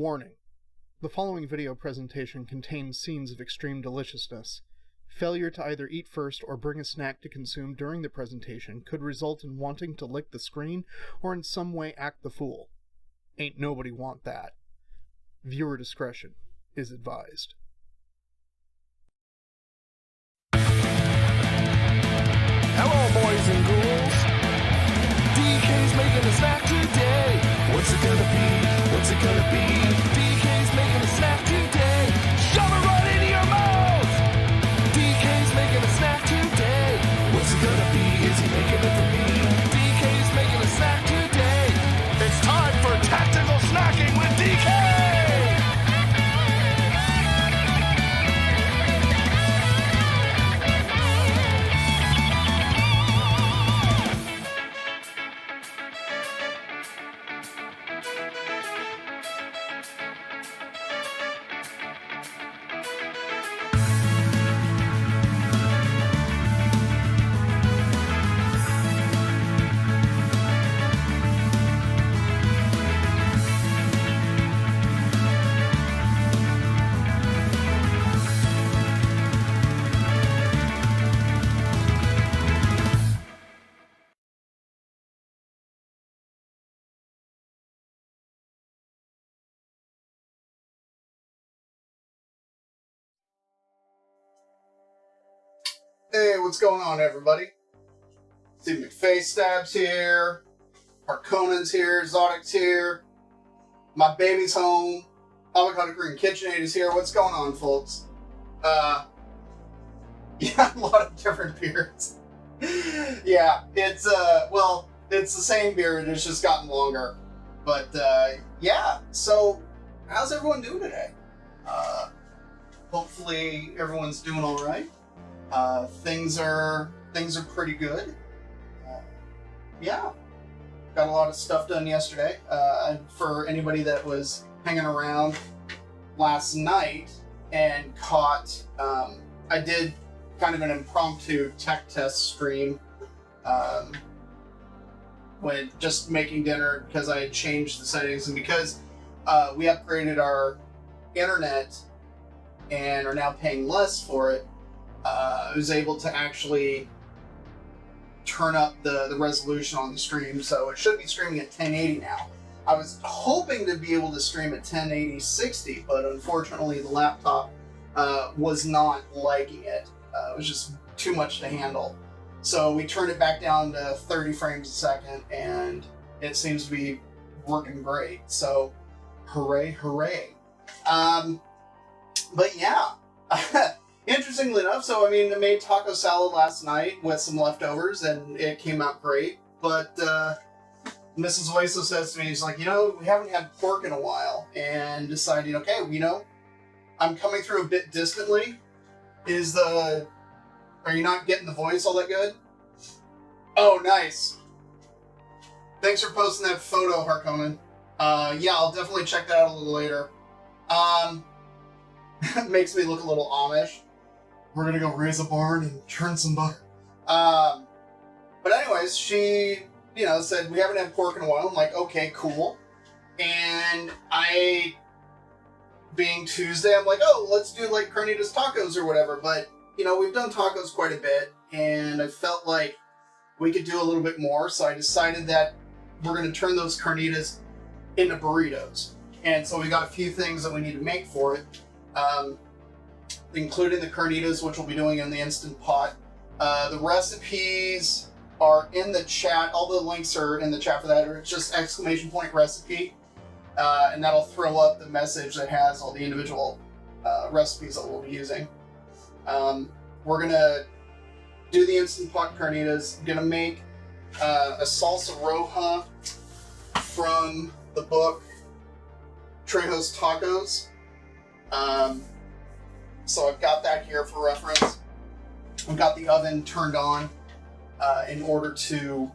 Warning: the following video presentation contains scenes of extreme deliciousness. Failure to either eat first or bring a snack to consume during the presentation could result in wanting to lick the screen or in some way act the fool. Ain't nobody want that. Viewer discretion is advised. Hello, boys and ghouls. DK's making a snack today. What's it gonna be? What's it gonna be? DK's making a snack today. Shove it right into your mouth. DK's making a snack today. What's it gonna be? Is he making it for me? DK's making a snack today. It's time for tactical snacking with DK. Hey, what's going on, everybody? Steve McFace Stab's here, Harkonnen's here, Zodic's here, my baby's home, Avocado Green KitchenAid is here. What's going on, folks? Yeah, a lot of different beards. Yeah, it's, it's the same beard, it's just gotten longer. But, yeah, so, how's everyone doing today? Hopefully everyone's doing alright. Things are pretty good. Yeah, got a lot of stuff done yesterday. For anybody that was hanging around last night and caught, I did kind of an impromptu tech test stream when just making dinner because I had changed the settings and because we upgraded our internet and are now paying less for it. I was able to actually turn up the resolution on the stream, so it should be streaming at 1080 now. I was hoping to be able to stream at 1080 60, but unfortunately the laptop was not liking it. It was just too much to handle. So we turned it back down to 30 frames a second, and it seems to be working great. So hooray, hooray. But yeah. Interestingly enough, so I mean, I made taco salad last night with some leftovers, and it came out great. But Mrs. Oiso says to me, she's like, we haven't had pork in a while, and deciding, okay, I'm coming through a bit distantly. Are you not getting the voice all that good? Oh, nice. Thanks for posting that photo, Harkonnen. Yeah, I'll definitely check that out a little later. Makes me look a little Amish. We're gonna go raise a barn and churn some butter. But anyways, she, said we haven't had pork in a while. I'm like, okay, cool. And being Tuesday, I'm like, oh, let's do like Carnitas tacos or whatever. But, we've done tacos quite a bit, and I felt like we could do a little bit more. So I decided that we're gonna turn those Carnitas into burritos. And so we got a few things that we need to make for it. Including the Carnitas, which we'll be doing in the Instant Pot. The recipes are in the chat. All the links are in the chat for that. Or it's just !recipe. And that'll throw up the message that has all the individual recipes that we'll be using. We're going to do the Instant Pot Carnitas. I'm going to make a salsa roja from the book Trejo's Tacos. So I've got that here for reference. I've got the oven turned on in order to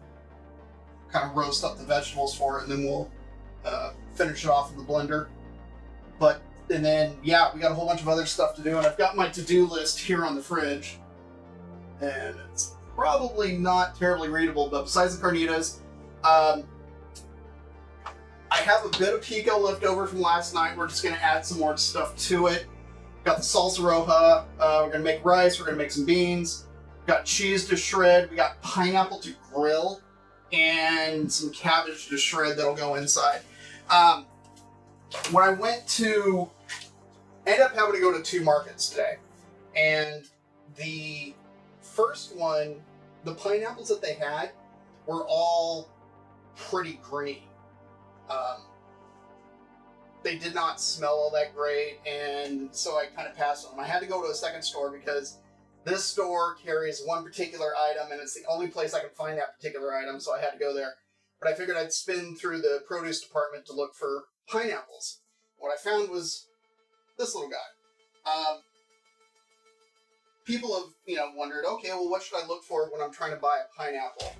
kind of roast up the vegetables for it, and then we'll finish it off in the blender. And then, yeah, we got a whole bunch of other stuff to do, and I've got my to-do list here on the fridge. And it's probably not terribly readable, but besides the Carnitas, I have a bit of pico left over from last night. We're just gonna add some more stuff to it. Got the salsa roja. We're gonna make rice. We're gonna make some beans. Got cheese to shred. We got pineapple to grill, and some cabbage to shred that'll go inside. When I went to, ended up having to go to 2 markets today, and the first one, the pineapples that they had were all pretty green. They did not smell all that great, and so I kind of passed on them. I had to go to a second store because this store carries one particular item, and it's the only place I can find that particular item, so I had to go there. But I figured I'd spin through the produce department to look for pineapples. What I found was this little guy. People have, wondered, okay, well, what should I look for when I'm trying to buy a pineapple?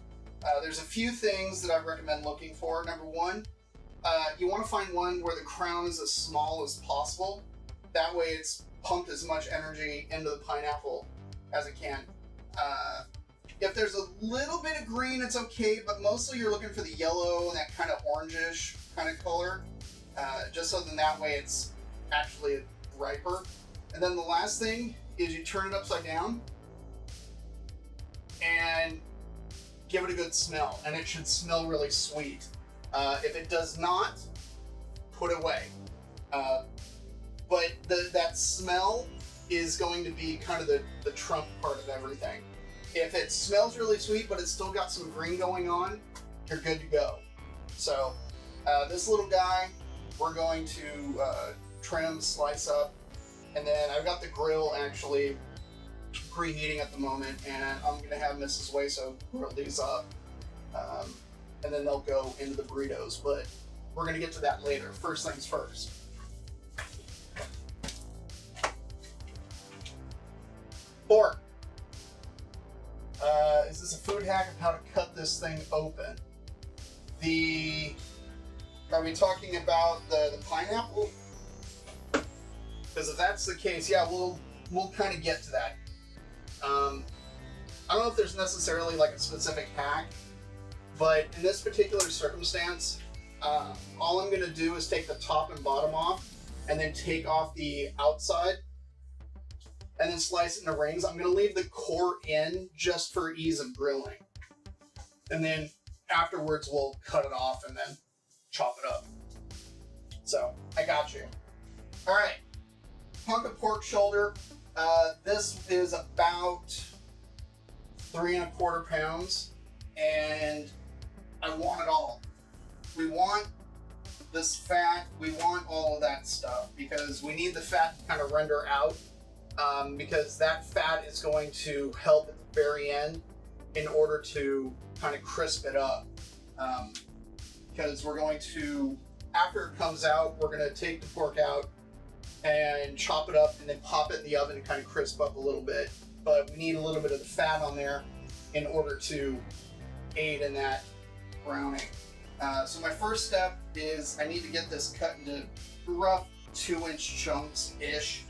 There's a few things that I recommend looking for. Number one, you want to find one where the crown is as small as possible. That way it's pumped as much energy into the pineapple as it can. If there's a little bit of green, it's okay, but mostly you're looking for the yellow and that kind of orangish kind of color, just so then that way it's actually riper. And then the last thing is you turn it upside down and give it a good smell, and it should smell really sweet. If it does not, put it away. But that smell is going to be kind of the trump part of everything. If it smells really sweet, but it's still got some green going on, you're good to go. So this little guy, we're going to trim, slice up, and then I've got the grill actually preheating at the moment, and I'm going to have Mrs. Hueso grill these up. And then they'll go into the burritos, but we're going to get to that later. First things first. Pork. Is this a food hack of how to cut this thing open? Are we talking about the pineapple? Because if that's the case, yeah, we'll kind of get to that. I don't know if there's necessarily like a specific hack, but in this particular circumstance, all I'm going to do is take the top and bottom off, and then take off the outside, and then slice it into rings. I'm going to leave the core in just for ease of grilling. And then afterwards, we'll cut it off and then chop it up. So, I got you. All right. Hunk of pork shoulder. This is about 3 1/4 pounds, and I want it all. We want this fat, we want all of that stuff, because we need the fat to kind of render out, because that fat is going to help at the very end in order to kind of crisp it up. Because we're going to, after it comes out, we're going to take the pork out and chop it up and then pop it in the oven to kind of crisp up a little bit. But we need a little bit of the fat on there in order to aid in that browning. So my first step is I need to get this cut into rough 2-inch chunks-ish.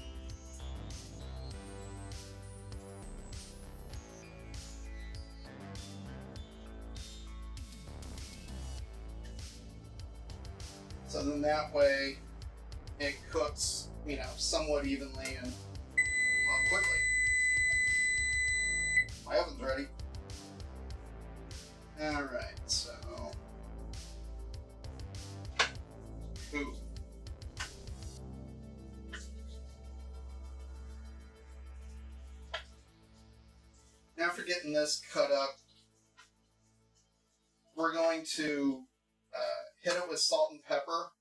So then that way it cooks, somewhat evenly and quickly. My oven's ready. Alright, so. Ooh. Now for getting this cut up, we're going to hit it with salt and pepper,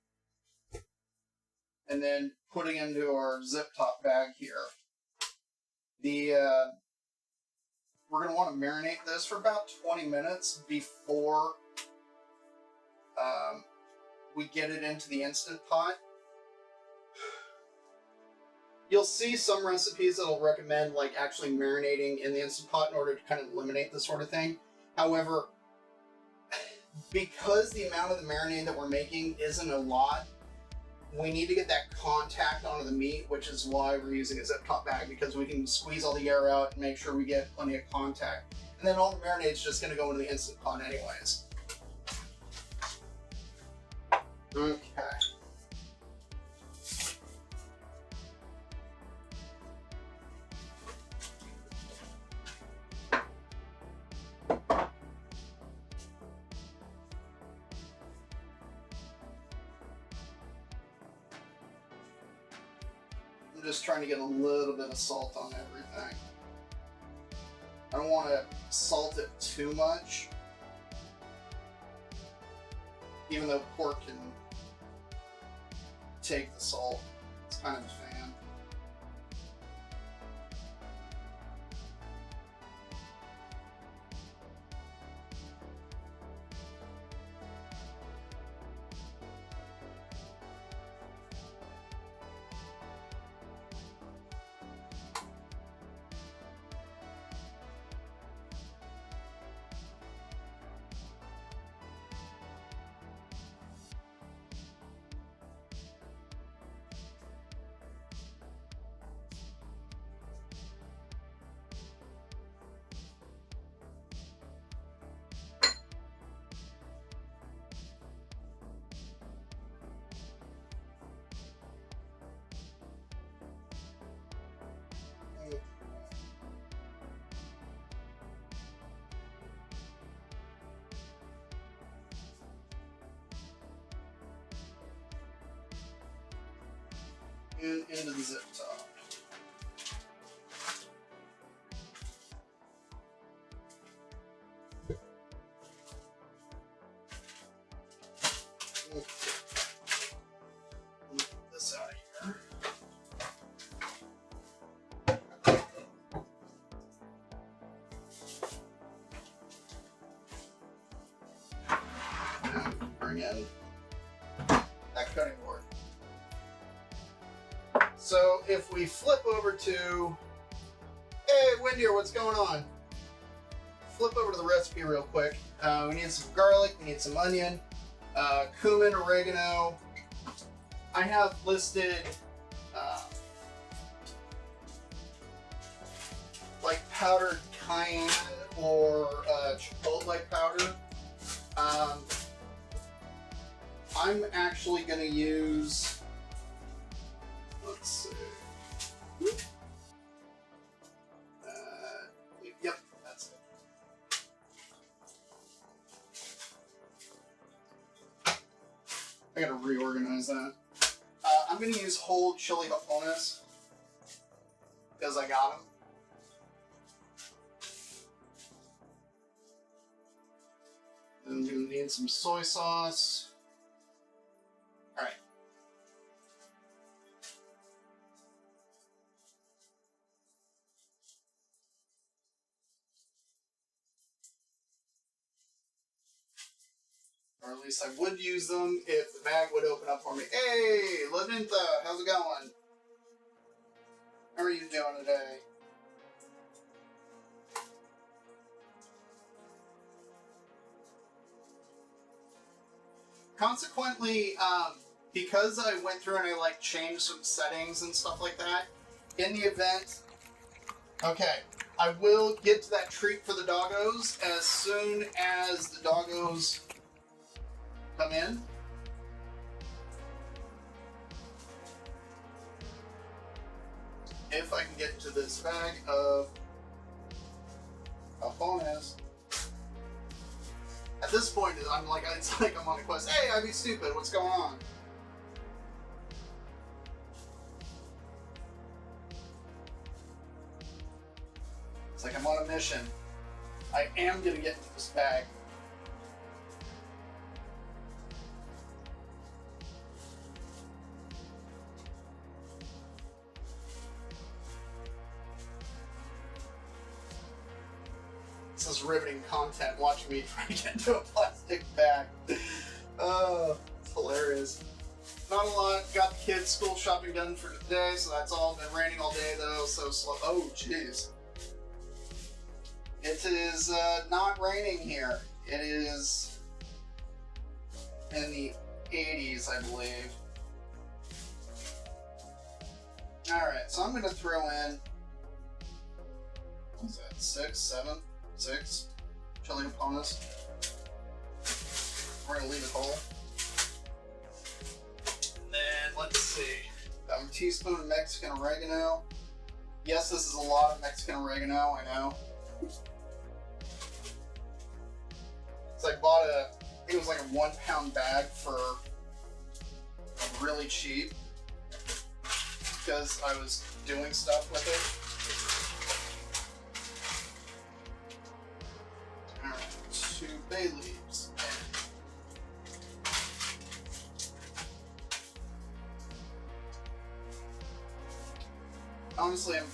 and then putting into our zip top bag here. We're going to want to marinate this for about 20 minutes before we get it into the Instant Pot. You'll see some recipes that'll recommend like actually marinating in the Instant Pot in order to kind of eliminate this sort of thing. However, because the amount of the marinade that we're making isn't a lot, we need to get that contact onto the meat, which is why we're using a zip top bag, because we can squeeze all the air out and make sure we get plenty of contact. And then all the marinade's just going to go into the Instant Pot anyways. Okay. I'm just trying to get a little bit of salt on everything. I don't want to salt it too much, even though pork can take the salt. It's kind of a fan. And into the zip top. Get this out of here. And bring in that cutting board. So if we flip over to, hey Windier, what's going on? Flip over to the recipe real quick. We need some garlic, we need some onion, cumin, oregano. I have listed like powdered cayenne or chipotle powder. I'm actually going to use, let's see. Yep, that's it. I gotta reorganize that. I'm gonna use whole chili japones because I got them. Then I'm gonna need some soy sauce. All right. Or at least I would use them if the bag would open up for me. Hey, Lavinta, how's it going? How are you doing today? Consequently, because I went through and I like changed some settings and stuff like that, in the event, okay, I will get to that treat for the doggos as soon as the doggos come in. If I can get to this bag of alfones. At this point, I'm like, it's like I'm on a quest. Hey, I'd be stupid. What's going on? It's like I'm on a mission. I am gonna get into this bag. This is riveting content, watching me try to get into a plastic bag. Oh, it's hilarious. Not a lot. Got the kids' school shopping done for today, so that's all. Been raining all day though, so slow. Oh, jeez. It is not raining here. It is in the 80s, I believe. Alright, so I'm going to throw in, what's that, 6 chili japones. We're going to leave it whole. see. Got a teaspoon of Mexican oregano. Yes, this is a lot of Mexican oregano, I know. So I bought it was like a 1 pound bag for really cheap because I was doing stuff with it. Alright, 2 bay leaves. Honestly, I'm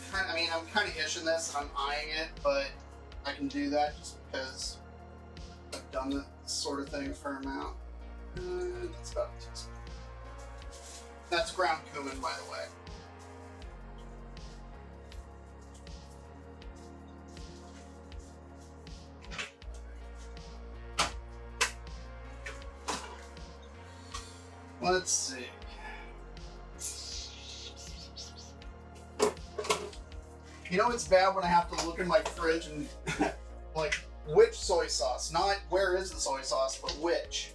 kind of itching this and I'm eyeing it, but I can do that just because I've done this sort of thing a fair amount. That's about a teaspoon. That's ground cumin, by the way. Let's see. You know it's bad when I have to look in my fridge and like which soy sauce, not where is the soy sauce, but which.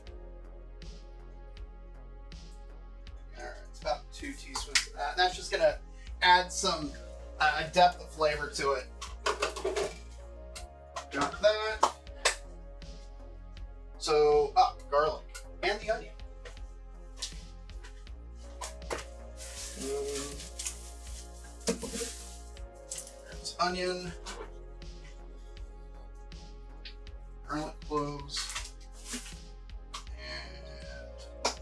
Alright, it's about 2 teaspoons of that. And that's just gonna add some depth of flavor to it. Got that. So, garlic and the onion. There's onion, garlic cloves, and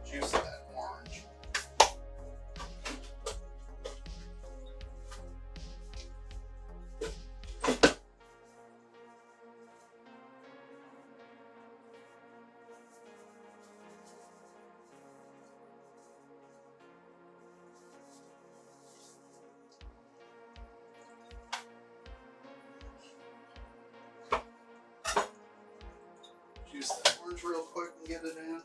juice of that orange. Juice that orange real quick and get it in.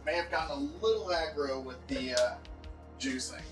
May have gotten a little aggro with the juicing.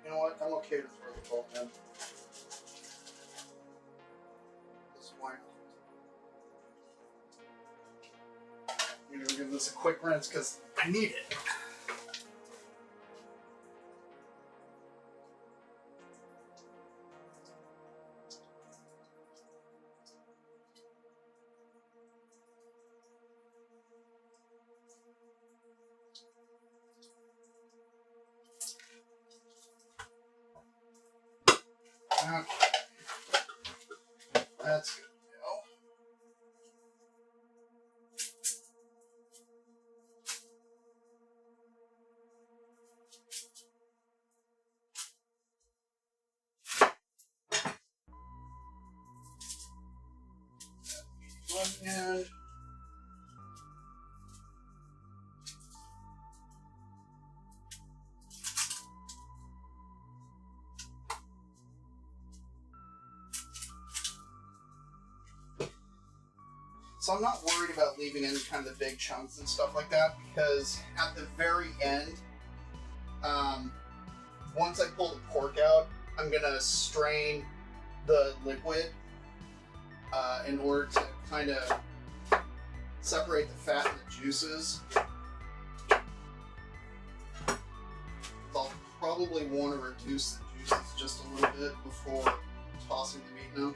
You know what? I'm okay to throw the bulk in. That's why I'm gonna give this a quick rinse because I need it. Okay. That's good to go. And so I'm not worried about leaving any kind of the big chunks and stuff like that because at the very end, once I pull the pork out, I'm gonna strain the liquid in order to kind of separate the fat and the juices. I'll probably want to reduce the juices just a little bit before tossing the meat in them.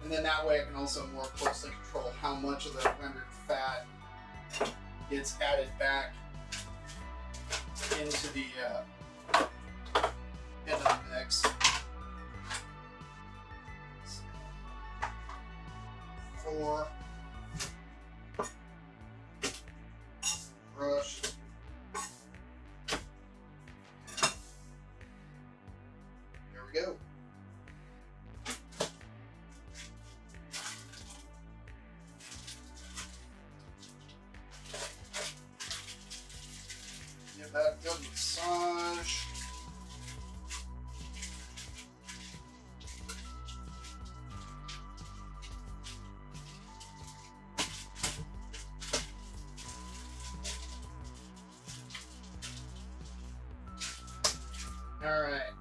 And then that way I can also more closely control how much of the rendered fat gets added back into the mix. 4. Brush. There we go. Give that a good massage. All right.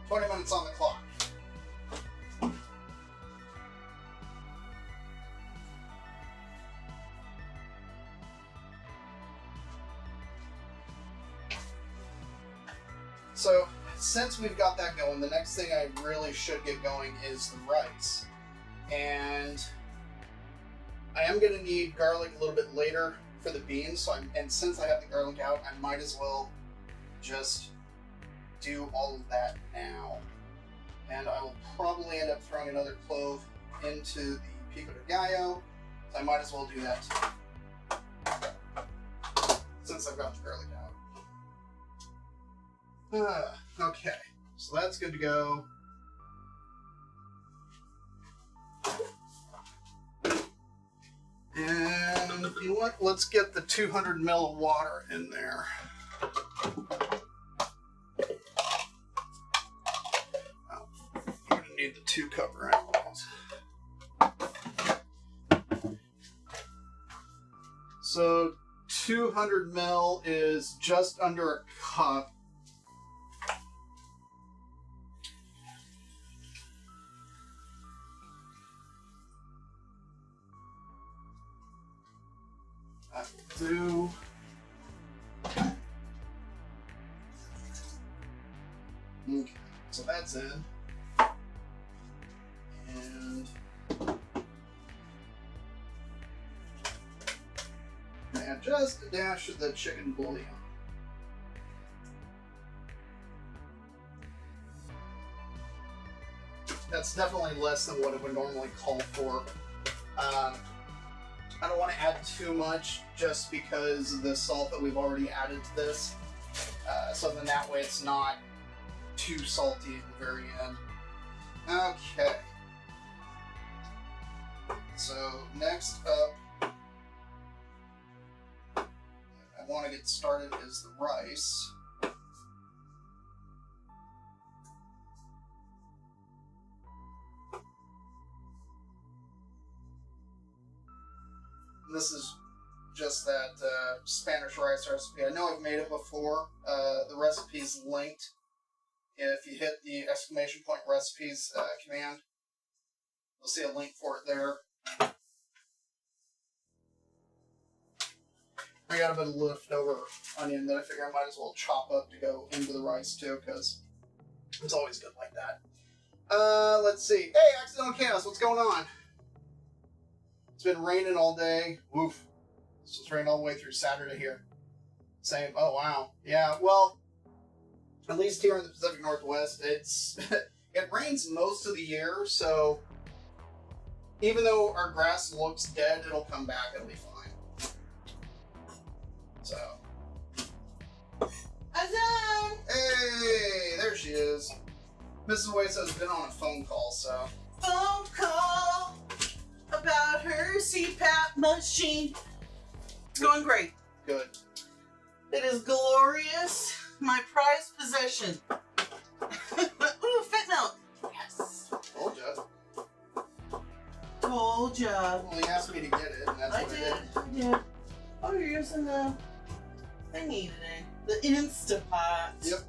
"20 minutes on the clock." So, since we've got that going, the next thing I really should get going is the rice. And I am going to need garlic a little bit later for the beans, and since I have the garlic out, I might as well just do all of that now. And I will probably end up throwing another clove into the pico de gallo, so I might as well do that too, since I've got the garlic out. Okay, so that's good to go. And you know what? Let's get the 200 ml of water in there. Oh, I'm going to need the 2-cup granules. So 200 ml is just under a cup. Do okay, so that's in, and add just a dash of the chicken bouillon. That's definitely less than what it would normally call for. I don't want to add too much just because of the salt that we've already added to this. So then that way it's not too salty at the very end. Okay. So next up, I want to get started is the rice. This is just that Spanish rice recipe. I know I've made it before. The recipe's linked. If you hit the exclamation point recipes command, you'll see a link for it there. I got a bit of leftover onion that I figure I might as well chop up to go into the rice too, because it's always good like that. Let's see. Hey, Accidental Chaos, what's going on? It's been raining all day. Woof. It's just raining all the way through Saturday here. Same. Oh, wow. Yeah, well, at least here in the Pacific Northwest, it rains most of the year, so even though our grass looks dead, it'll come back. It'll be fine. So. Azam! Hey, there she is. Mrs. Waso has been on a phone call, so. Phone call about her CPAP machine. It's going great. Good. It is glorious. My prized possession. Ooh, fit milk. Yes. Told ya. Told ya. Well, he asked me to get it, and that's I what did. I did. I did. Oh, you're using the thingy today. The Instapot. Yep.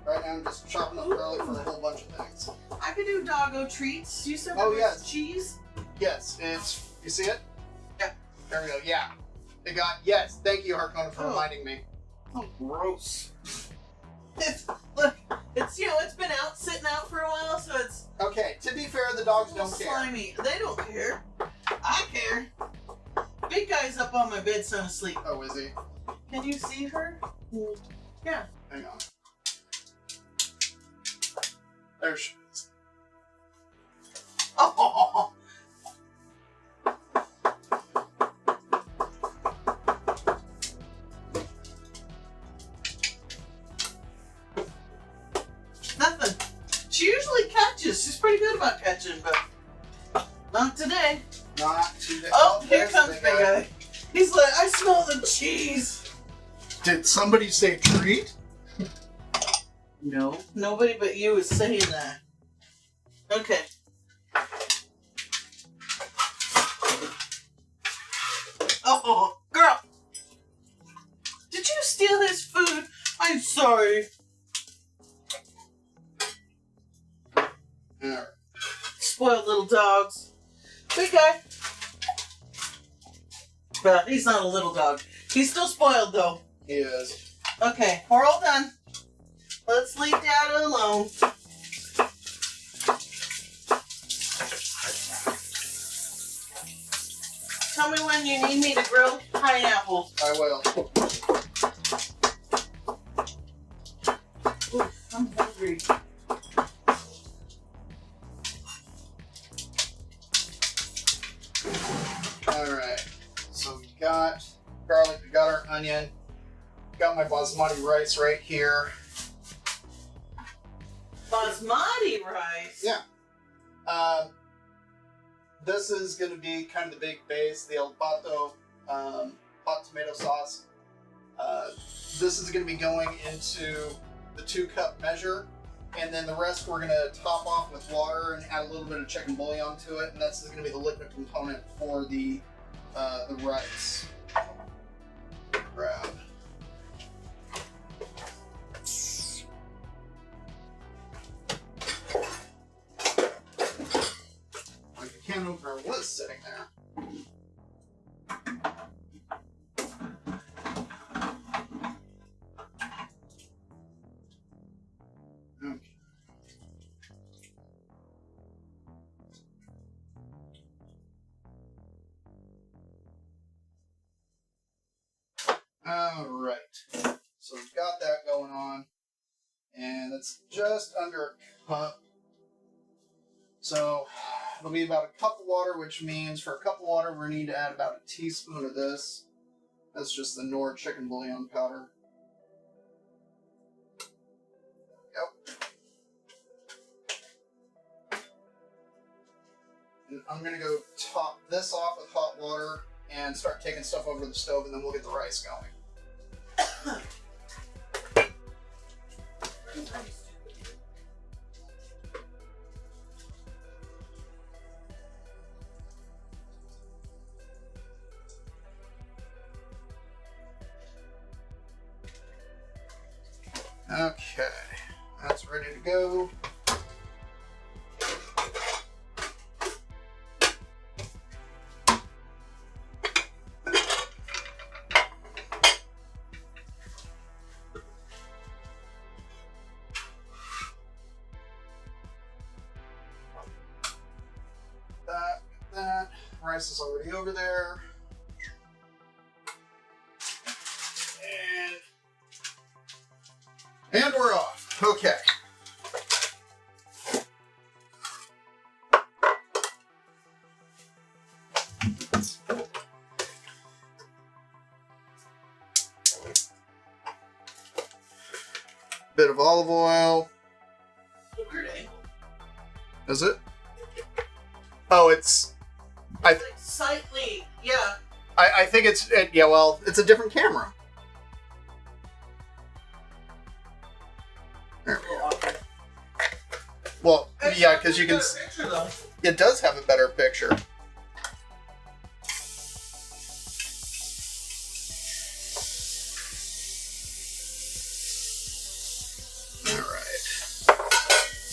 Right now I'm just chopping up garlic for a whole bunch of things. I could do doggo treats. You said Oh, there was yes. cheese? Yes, it's... You see it? Yeah. There we go, yeah. It got... Yes, thank you, Harkona, for Oh. reminding me. Oh, gross. Look, it's been out, sitting out for a while, so it's Okay, to be fair, the dogs a little don't care. slimy. They don't care. I care. Big guy's up on my bed, sound asleep. Oh, is he? Can you see her? Yeah. Hang on. There she is. Oh. Nothing. She usually catches. She's pretty good about catching, but not today. Not today. Oh, here there's comes the the guy. He's like, I smell the cheese. Did somebody say treat? No. Nobody but you is saying that. Okay. Oh, girl. Did you steal his food? I'm sorry. Alright. Spoiled little dogs. Big guy. But he's not a little dog. He's still spoiled though. He is. Okay, we're all done. Let's leave Dad alone. Tell me when you need me to grill pineapple. I will. Oof, I'm hungry. Alright. So we got garlic, we got our onion, got my basmati rice right here. Basmati rice? Yeah. This is going to be kind of the big base, the El Pato hot tomato sauce. This is going to be going into the 2-cup measure, and then the rest we're going to top off with water and add a little bit of chicken bouillon to it, and that's going to be the liquid component for the rice. Grab. Like a can opener was sitting there. Okay. All right. So we've got that going on, and it's just under a cup. So it'll be about a cup of water, which means for a cup of water, we need to add about a teaspoon of this. That's just the Knorr chicken bouillon powder. Yep. And I'm going to go top this off with hot water and start taking stuff over to the stove, and then we'll get the rice going. Okay, that's ready to go. That rice is already over there. And we're off. Okay. Bit of olive oil. Weird angle. Is it? Oh, it's. Like slightly, yeah. I think it's. Yeah, well, it's a different camera. There we go. Well, yeah, because you can. Picture, though. It does have a better picture. Alright.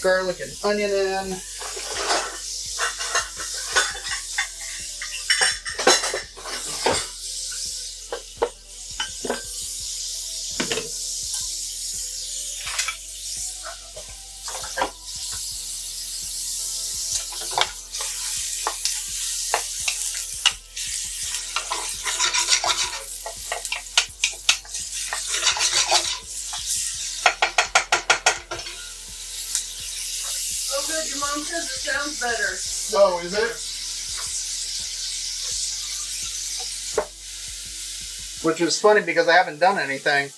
Garlic and onion in. because it sounds better. Oh, is it? Which is funny because I haven't done anything.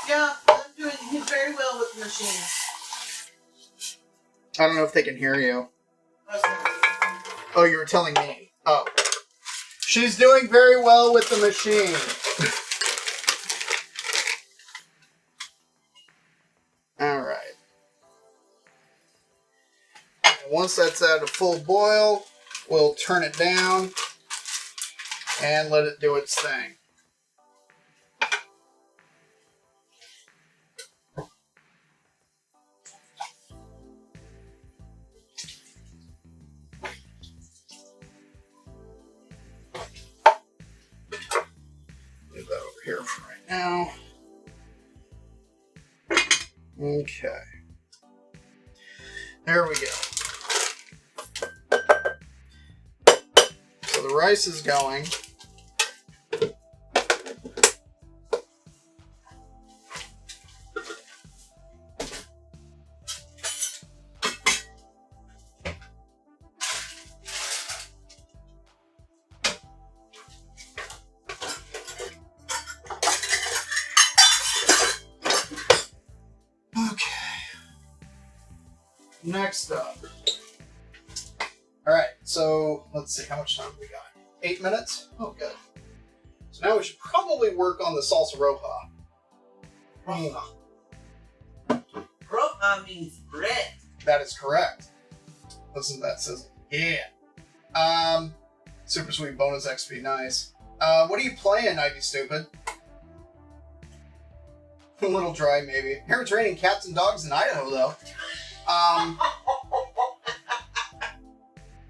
Yeah, I'm doing very well with the machine. I don't know if they can hear you. Okay. Oh, you were telling me. Oh. She's doing very well with the machine. Alright. Once that's at a full boil, we'll turn it down and let it do its thing. Leave that over here for right now. Okay. There we go. So the rice is going. Next up. Alright, so let's see, how much time we got? 8 minutes? Oh, good. So now we should probably work on the salsa roja. Roja. Roja means bread. That is correct. Listen to that sizzle. Yeah. Super sweet bonus XP, nice. What are you playing, Ivy Stupid? A little dry, maybe. Here it's raining cats and dogs in Idaho, though.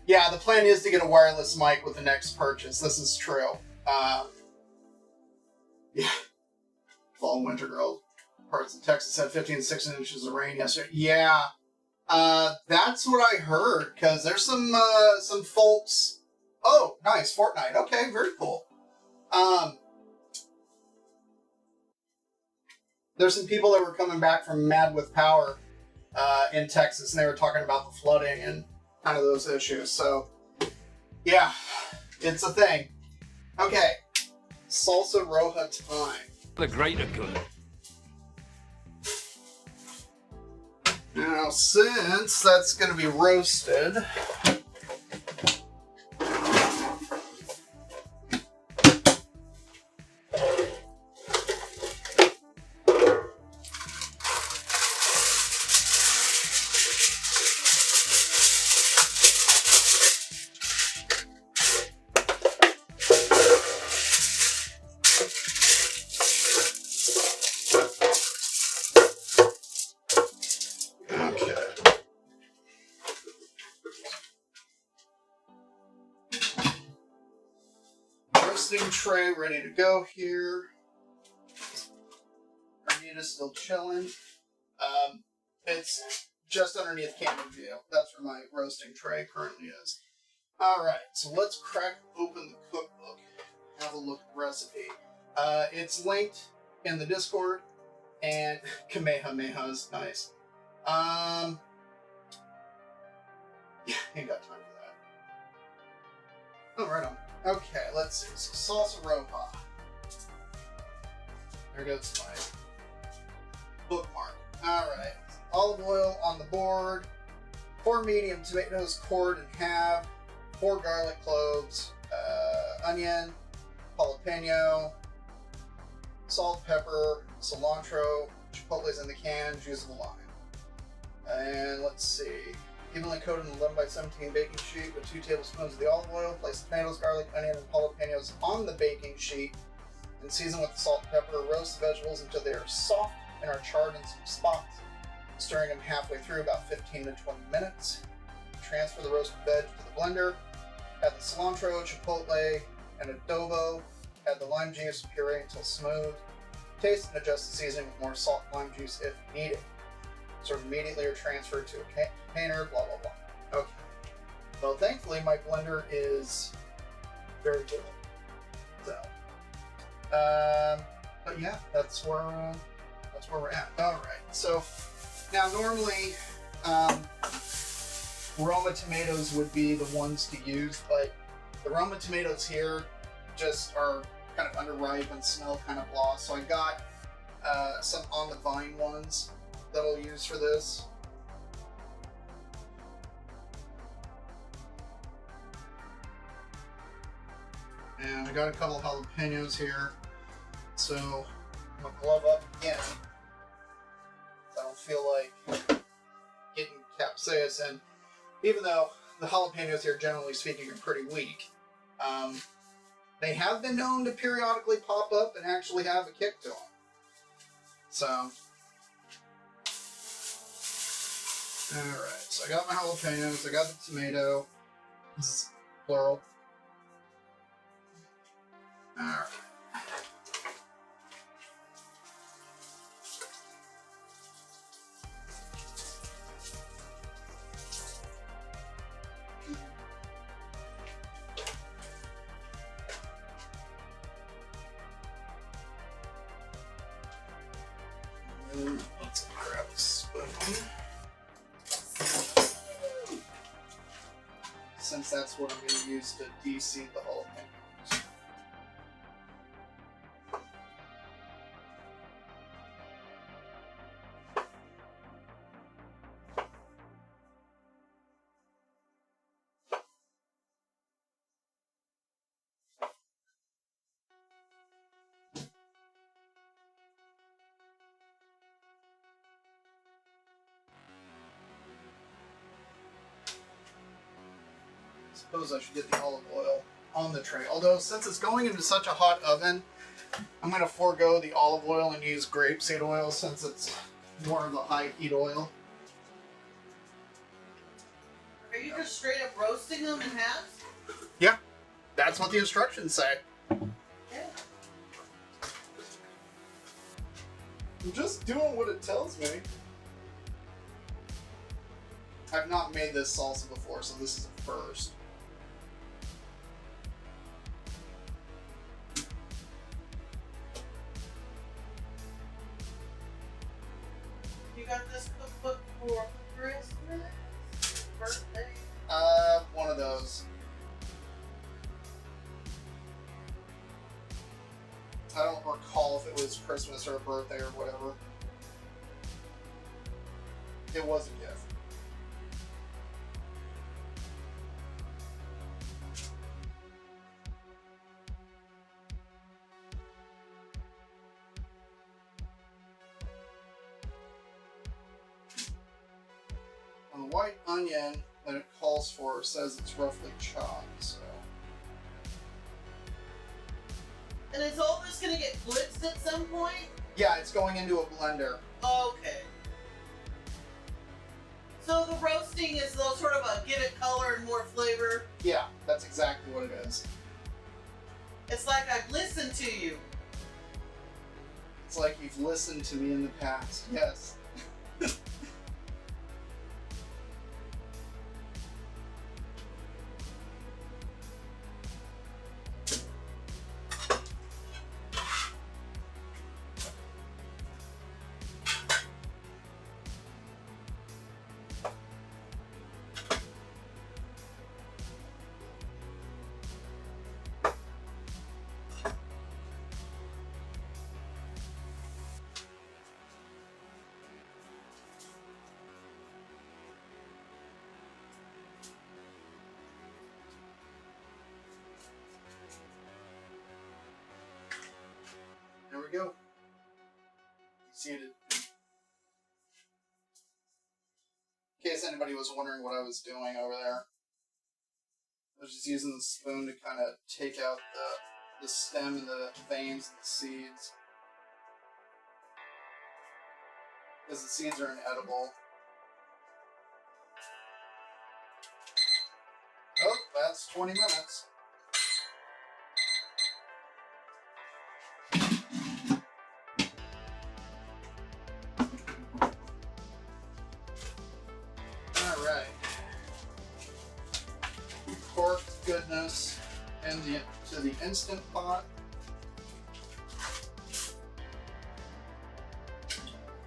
Yeah, the plan is to get a wireless mic with the next purchase. This is true. Yeah. Fall and winter girl. Parts of Texas had 15 to 16 inches of rain yesterday. Yeah. That's what I heard, because there's some folks... Oh, nice. Fortnite. Okay, very cool. There's some people that were coming back from Mad with Power in Texas, and they were talking about the flooding and kind of those issues. So, yeah, it's a thing. Okay, salsa roja time. The greater good. Now, since that's going to be roasted, tray ready to go here. Carnitas still chilling. It's just underneath camera view. That's where my roasting tray currently is. Alright, so let's crack open the cookbook. Have a look at the recipe. It's linked in the Discord, and Kamehameha is nice. Yeah, ain't got time for that. Oh, right on. Okay, let's let's see. So salsa roja. There goes my bookmark. Alright. Olive oil on the board. 4 medium tomatoes cored in half. 4 garlic cloves. Onion. Jalapeno. Salt, pepper. Cilantro. Chipotle's in the can. Juice of a lime. And let's see. Evenly coated in 11 by 17 baking sheet with 2 tablespoons of the olive oil. Place the tomatoes, garlic, onion, and jalapenos on the baking sheet and season with the salt and pepper. Roast the vegetables until they are soft and are charred in some spots, stirring them halfway through about 15 to 20 minutes. Transfer the roasted veg to the blender. Add the cilantro, chipotle, and adobo. Add the lime juice, puree until smooth. Taste and adjust the seasoning with more salt and lime juice if needed. Serve immediately or transfer to a container, blah, blah, blah. Okay. Well, thankfully, my blender is very good. So, but yeah, that's where we're at. All right. So now normally, Roma tomatoes would be the ones to use, but the Roma tomatoes here just are kind of underripe and smell kind of blah. So I got some on the vine ones that I'll use for this. And I got a couple of jalapenos here, so I'm gonna glove up again. I don't feel like getting capsaicin, even though the jalapenos here, generally speaking, are pretty weak. They have been known to periodically pop up and actually have a kick to them. So. Alright, so I got my jalapenos, I got the tomato. This is plural. Alright. Let's grab a spoon. Since that's what I'm going to use to de-seed the jalapenos. Suppose I should get the olive oil on the tray. Although, since it's going into such a hot oven, I'm going to forego the olive oil and use grapeseed oil since it's more of a high heat oil. Are you just straight up roasting them in half? Yeah, that's what the instructions say. Yeah. I'm just doing what it tells me. I've not made this salsa before, so this is a first. You got this cookbook for Christmas? Birthday? One of those. I don't recall if it was Christmas or a birthday or whatever. It was a gift. On the white onion that it calls for says it's roughly chopped, so. And is all this gonna get blitzed at some point? Yeah, it's going into a blender. Okay. So the roasting is those sort of a give it color and more flavor. Yeah, that's exactly what it is. It's like I've listened to you. It's like you've listened to me in the past. Yes. seated. In case anybody was wondering what I was doing over there. I was just using the spoon to kind of take out the stem and the veins and the seeds. Because the seeds are inedible. Oh, that's 20 minutes. Alright. Corked goodness into the Instant Pot.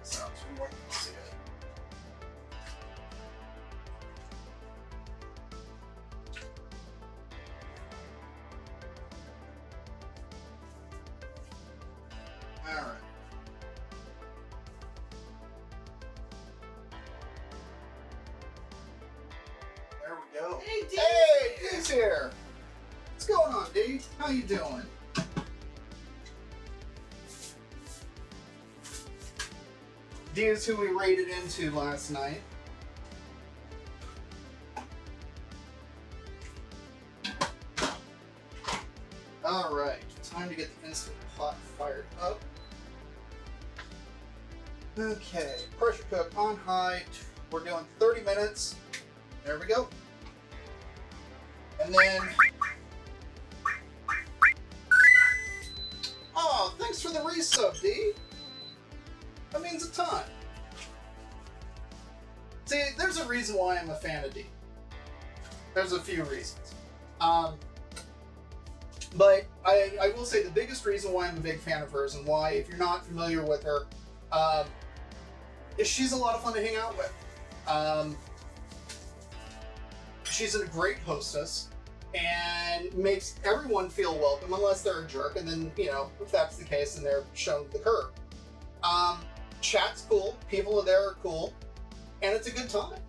Sounds more than see it. Alright. There we go. Hey, D. Hey, D's here. What's going on, D? How you doing? D is who we raided into last night. Alright, time to get the Instant Pot fired up. Okay, pressure cook on high. We're doing 30 minutes. There we go. And then... Oh, thanks for the resub, D. That means a ton. See, there's a reason why I'm a fan of D. There's a few reasons. But I will say the biggest reason why I'm a big fan of hers and why, if you're not familiar with her, is she's a lot of fun to hang out with. She's a great hostess and makes everyone feel welcome unless they're a jerk, and then, you know, if that's the case, then they're shown to the curb. Chat's cool, people there are cool, and it's a good time.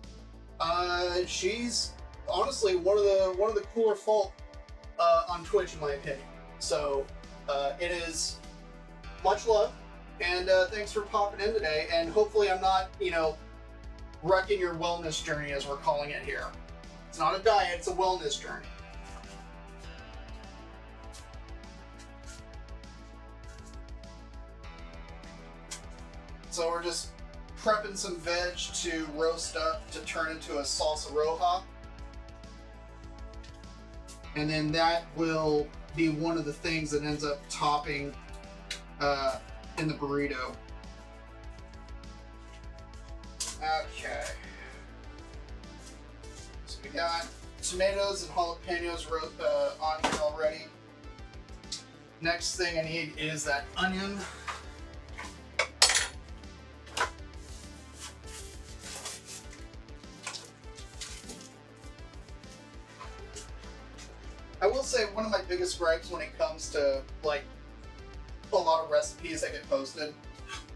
She's honestly one of the cooler folk on Twitch, in my opinion. So it is much love, and thanks for popping in today. And hopefully, I'm not, you know, wrecking your wellness journey, as we're calling it here. It's not a diet; it's a wellness journey. So we're just prepping some veg to roast up to turn into a salsa roja. And then that will be one of the things that ends up topping in the burrito. Okay. So we got tomatoes and jalapenos on here already. Next thing I need is that onion. I will say one of my biggest gripes when it comes to, like, a lot of recipes that get posted,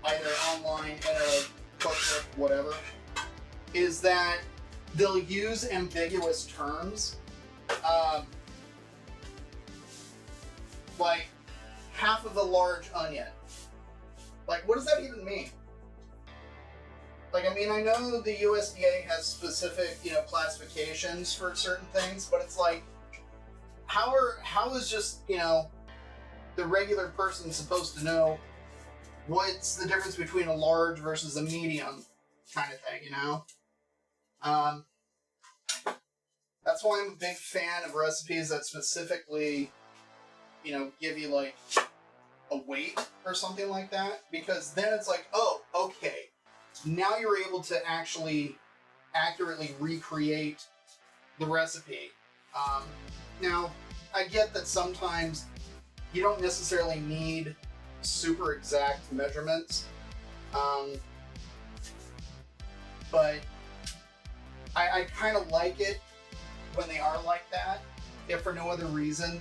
either online, in a cookbook, whatever, is that they'll use ambiguous terms, like half of a large onion. Like, what does that even mean? Like, I mean, I know the USDA has specific, you know, classifications for certain things, but it's like, how is just, you know, the regular person supposed to know what's the difference between a large versus a medium kind of thing, you know? That's why I'm a big fan of recipes that specifically, you know, give you like a weight or something like that, because then it's like, oh, okay, now you're able to actually accurately recreate the recipe. Now, I get that sometimes you don't necessarily need super exact measurements, but I kind of like it when they are like that, if for no other reason,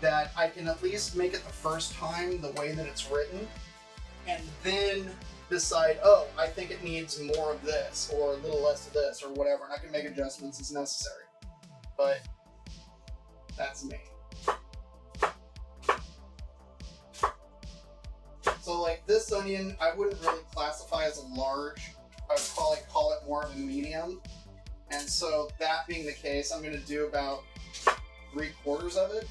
that I can at least make it the first time the way that it's written, and then decide, oh, I think it needs more of this, or a little less of this, or whatever, and I can make adjustments as necessary. But that's me. So like this onion, I wouldn't really classify as a large. I would probably call it more of a medium. And so that being the case, I'm gonna do about 3/4 of it.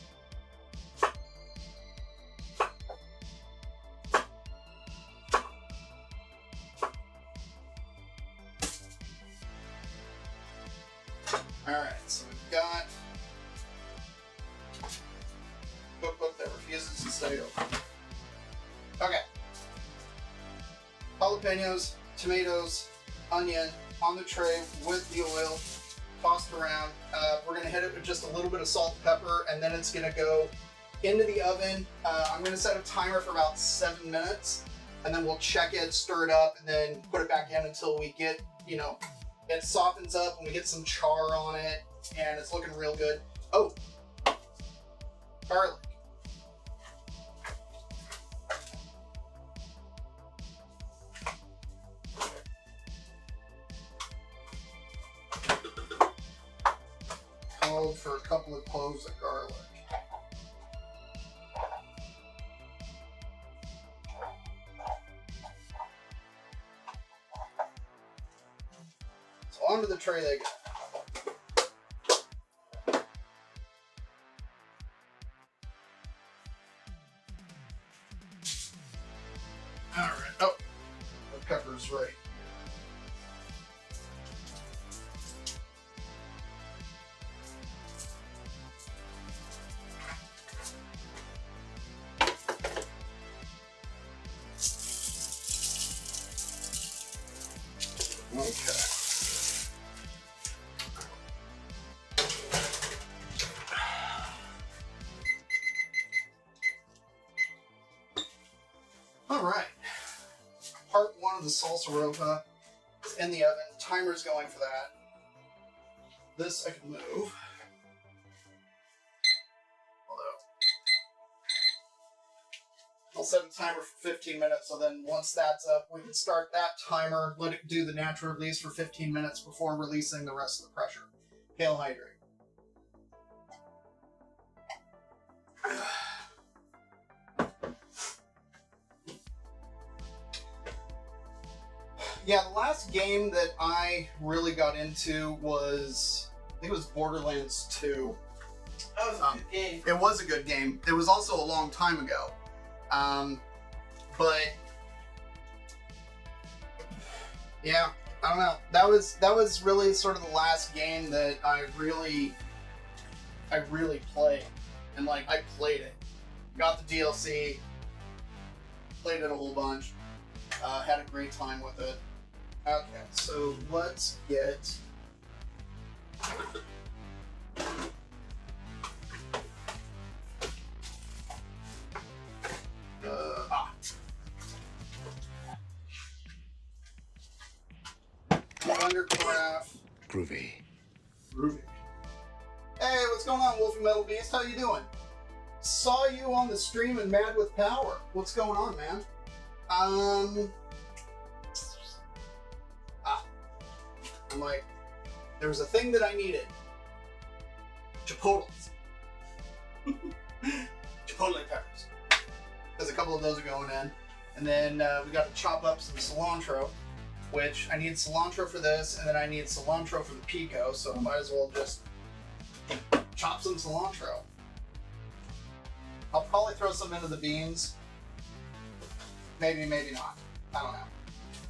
Alright, so we've got cookbook that refuses to stay open. Okay. Jalapenos, tomatoes, onion on the tray with the oil, tossed around. We're gonna hit it with just a little bit of salt and pepper, and then it's gonna go into the oven. I'm gonna set a timer for about 7 minutes, and then we'll check it, stir it up, and then put it back in until we get, you know, it softens up and we get some char on it, and it's looking real good. Oh, garlic. Called for a couple of cloves of garlic. So onto the tray they go. Alright. Oh, the pepper's right. Okay. All right. Part 1 of the salsa roja is in the oven. Timer's going for that. This I can move. I'll set a timer for 15 minutes, so then once that's up, we can start that timer, let it do the natural release for 15 minutes before releasing the rest of the pressure. Hail hydrate. Yeah, the last game that I really got into was, I think it was Borderlands 2. That was a good game. It was a good game. It was also a long time ago. But yeah, I don't know. That was really sort of the last game that I really played, and like I played it, got the DLC, played it a whole bunch, had a great time with it. Okay, so let's get. Thundercraft. Groovy. Hey, what's going on, Wolfie Metal Beast? How you doing? Saw you on the stream in Mad with Power. What's going on, man? I'm like, there was a thing that I needed. Chipotles. Chipotle peppers. Because a couple of those are going in. And then we got to chop up some cilantro, which I need cilantro for this, and then I need cilantro for the pico, so I might as well just chop some cilantro. I'll probably throw some into the beans. Maybe, maybe not. I don't know.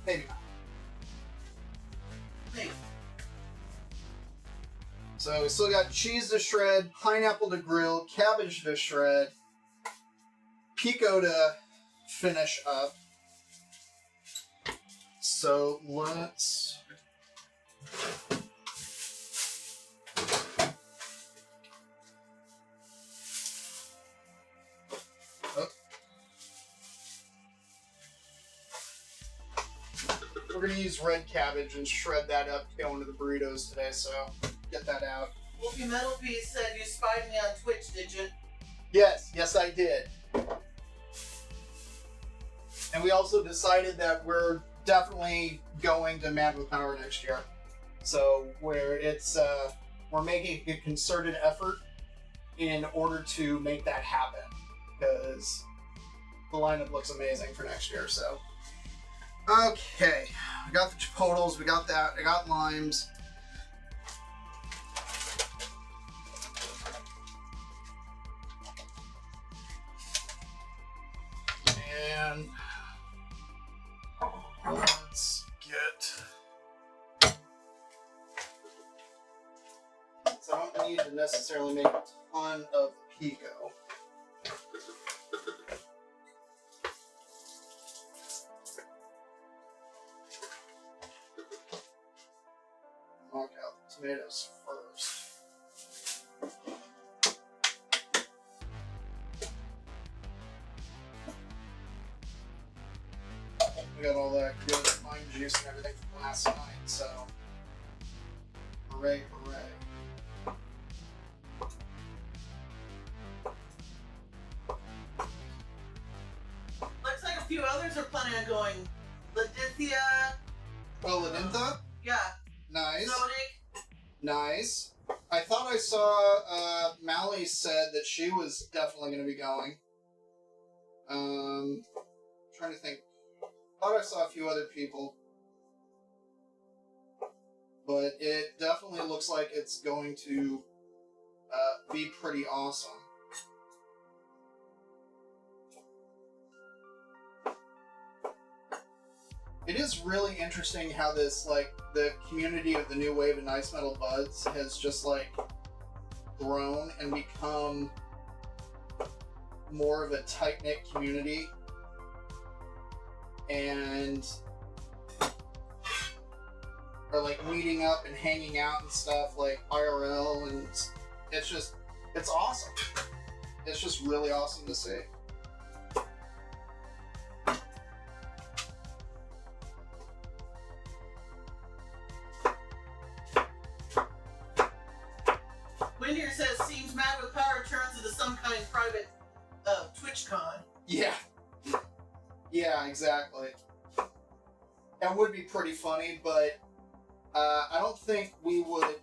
Maybe not. Maybe. So we still got cheese to shred, pineapple to grill, cabbage to shred, pico to finish up. So let's... Oh. We're going to use red cabbage and shred that up to go into the burritos today, so get that out. Wolfie Metal Piece said you spied me on Twitch, did you? Yes, I did. And we also decided that we're definitely going to Mad with Power next year. So we're making a concerted effort in order to make that happen. Because the lineup looks amazing for next year. So, okay, we got the chipotles, we got that, I got limes. And let's get. So I don't need to necessarily make a ton of pico. Knock out the tomatoes first. We got all that good lime juice and everything from last night, so hooray, hooray. Looks like a few others are planning on going. Ladithia. Oh, Ladintha? Yeah. Nice. Zodic. Nice. I thought I saw Mally said that she was definitely going to be going. Trying to think. Thought I saw a few other people. But it definitely looks like it's going to be pretty awesome. It is really interesting how this, like, the community of the new wave of nice metal buds has just, like, grown and become more of a tight-knit community. And are, like, meeting up and hanging out and stuff, like, IRL, and it's just, it's awesome. It's just really awesome to see. Windier says, seems mad with power turns into some kind of private TwitchCon. Yeah. Yeah, exactly. That would be pretty funny, but I don't think we would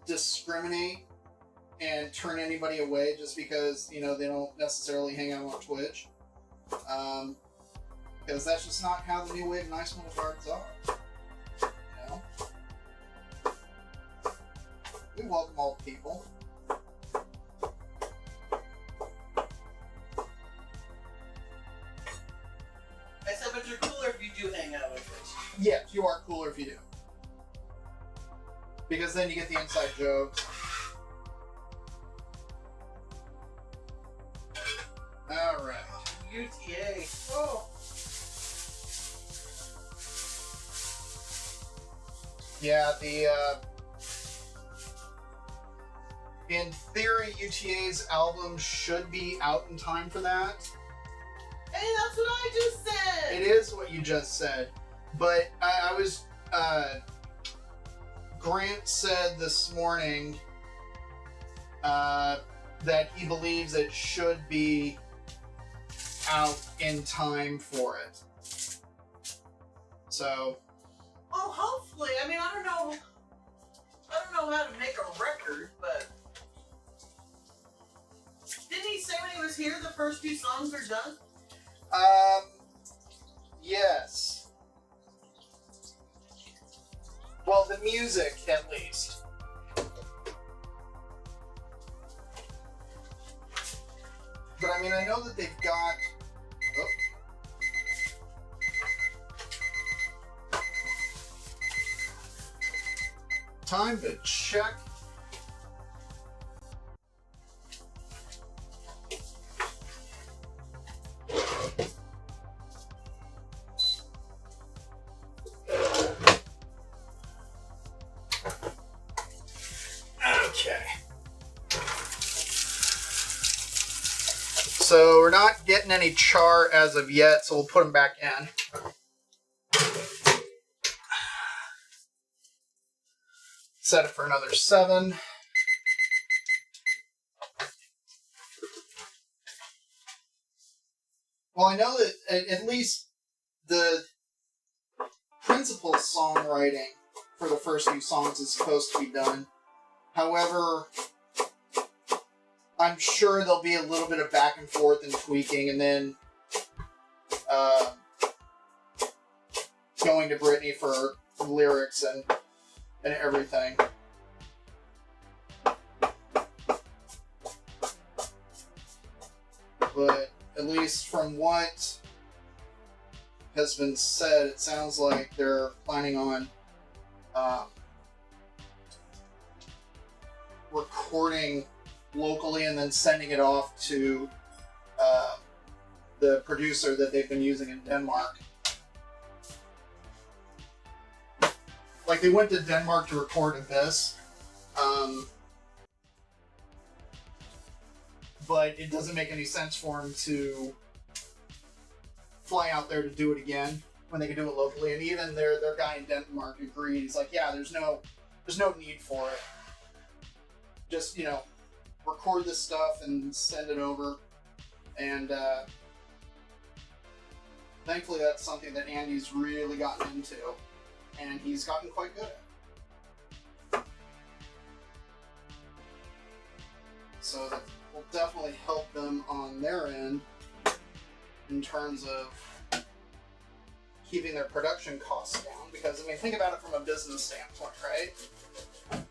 discriminate and turn anybody away just because, you know, they don't necessarily hang out on Twitch. Because that's just not how the new wave nice metal bards are. You know? We welcome all people. I said, but you're cooler if you do hang out with us. Yeah, you are cooler if you do. Because then you get the inside jokes. Alright. UTA. Oh. Yeah, in theory, UTA's album should be out in time for that. Hey, that's what I just said! It is what you just said. But I was, Grant said this morning, that he believes it should be out in time for it. So. Well, hopefully. I mean, I don't know how to make a record, but didn't he say when he was here the first few songs are done? Yes. Well, the music, at least. But I mean, I know that they've got. Oh. Time to check. Okay. So we're not getting any char as of yet, so we'll put them back in. Set it for another 7. Well, I know that at least the principal songwriting for the first few songs is supposed to be done. However, I'm sure there'll be a little bit of back and forth and tweaking, and then going to Brittany for lyrics and everything. But at least from what has been said, it sounds like they're planning on recording locally and then sending it off to the producer that they've been using in Denmark. Like, they went to Denmark to record Abyss, but it doesn't make any sense for him to fly out there to do it again when they can do it locally. And even their guy in Denmark agreed. He's like, yeah, there's no need for it. Just, you know, record this stuff and send it over. And thankfully that's something that Andy's really gotten into. And he's gotten quite good at it. So that will definitely help them on their end in terms of keeping their production costs down. Because, I mean, think about it from a business standpoint, right?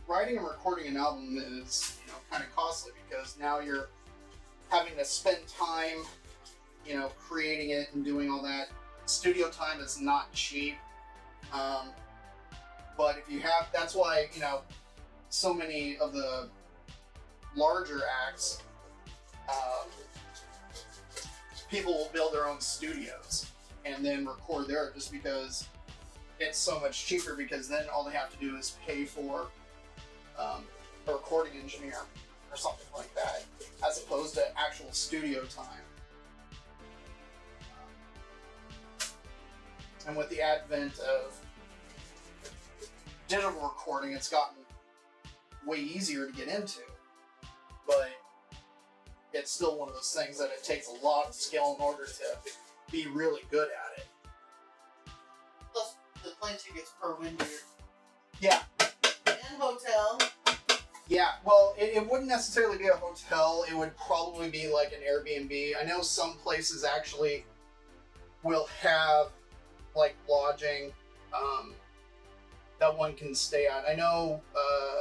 Writing and recording an album is, you know, kind of costly because now you're having to spend time, you know, creating it and doing all that. Studio time is not cheap, but if you have, that's why, you know, so many of the larger acts, people will build their own studios and then record there just because it's so much cheaper, because then all they have to do is pay for a recording engineer or something like that, as opposed to actual studio time. And with the advent of digital recording, it's gotten way easier to get into. But it's still one of those things that it takes a lot of skill in order to be really good at it. Plus, the plane tickets per winter. Yeah. And hotel. Yeah, well, it wouldn't necessarily be a hotel. It would probably be like an Airbnb. I know some places actually will have like lodging that one can stay at. I know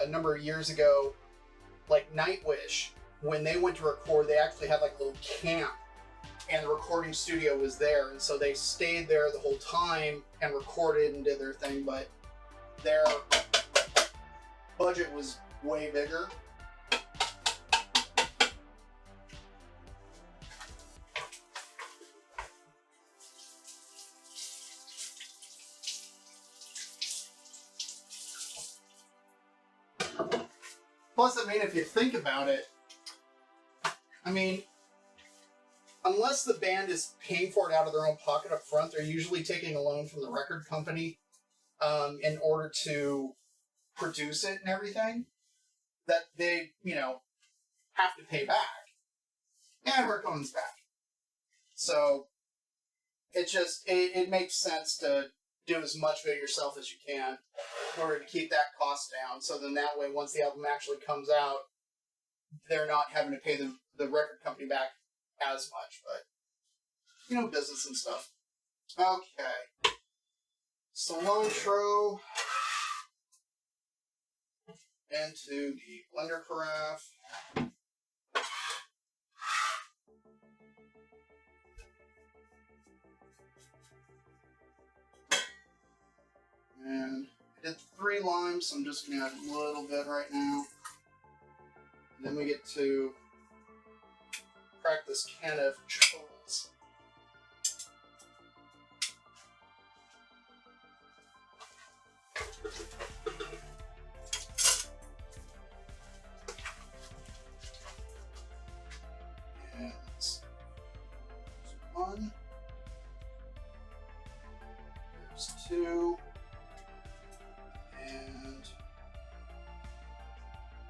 a number of years ago, like Nightwish, when they went to record, they actually had like a little camp, and the recording studio was there, and so they stayed there the whole time and recorded and did their thing, but their budget was way bigger. Plus, I mean, if you think about it, I mean, unless the band is paying for it out of their own pocket up front, they're usually taking a loan from the record company in order to produce it and everything that they, you know, have to pay back. And we're coming back. So, it just, it makes sense to do as much of it yourself as you can in order to keep that cost down. So then that way, once the album actually comes out, they're not having to pay the record company back as much. But, you know, business and stuff. Okay. Cilantro into the blender carafe. And I did 3 limes, so I'm just going to add a little bit right now. And then we get to crack this can of chills. And there's 1. There's 2. And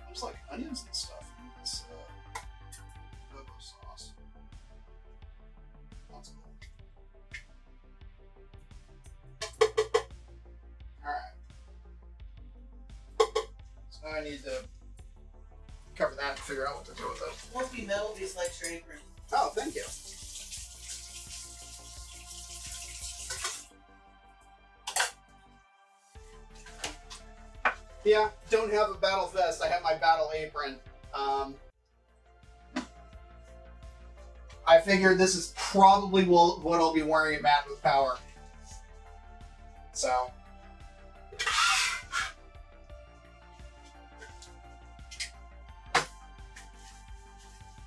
there's like onions and stuff in this cocoa sauce. That's cool. Alright. So I need to cover that and figure out what to do with it. Won't be metal, these like your apron. Oh, thank you. Yeah, don't have a battle vest. I have my battle apron. I figured this is probably what I'll be wearing at Matt with Power. So.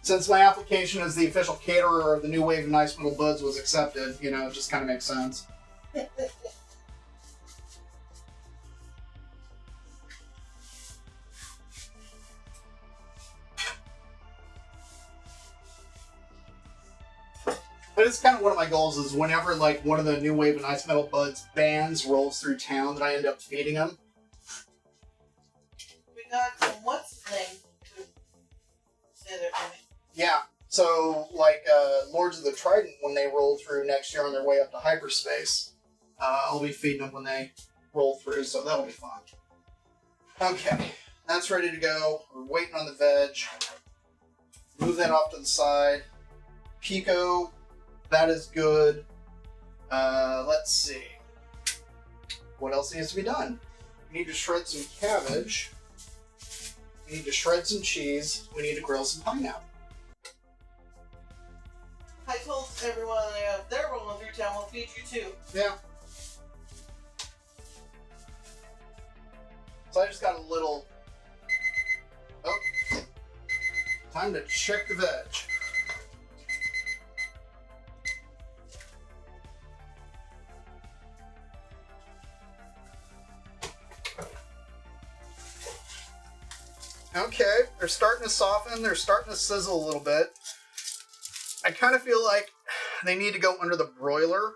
Since my application as the official caterer of the new wave of Nice Metal Buds was accepted, you know, it just kind of makes sense. But it's kind of one of my goals is whenever like one of the new wave of Nice Metal Buds bands rolls through town that I end up feeding them. We got some what's the name to say their name. Yeah, so like Lords of the Trident, when they roll through next year on their way up to hyperspace, I'll be feeding them when they roll through, so that'll be fun. Okay, that's ready to go. We're waiting on the veg. Move that off to the side. Pico, that is good. Let's see. What else needs to be done? We need to shred some cabbage. We need to shred some cheese. We need to grill some pineapple. I told everyone they're rolling through town, we'll feed you too. Yeah. So I just got a little... Oh. Time to check the veg. Okay, they're starting to soften, they're starting to sizzle a little bit. I kind of feel like they need to go under the broiler.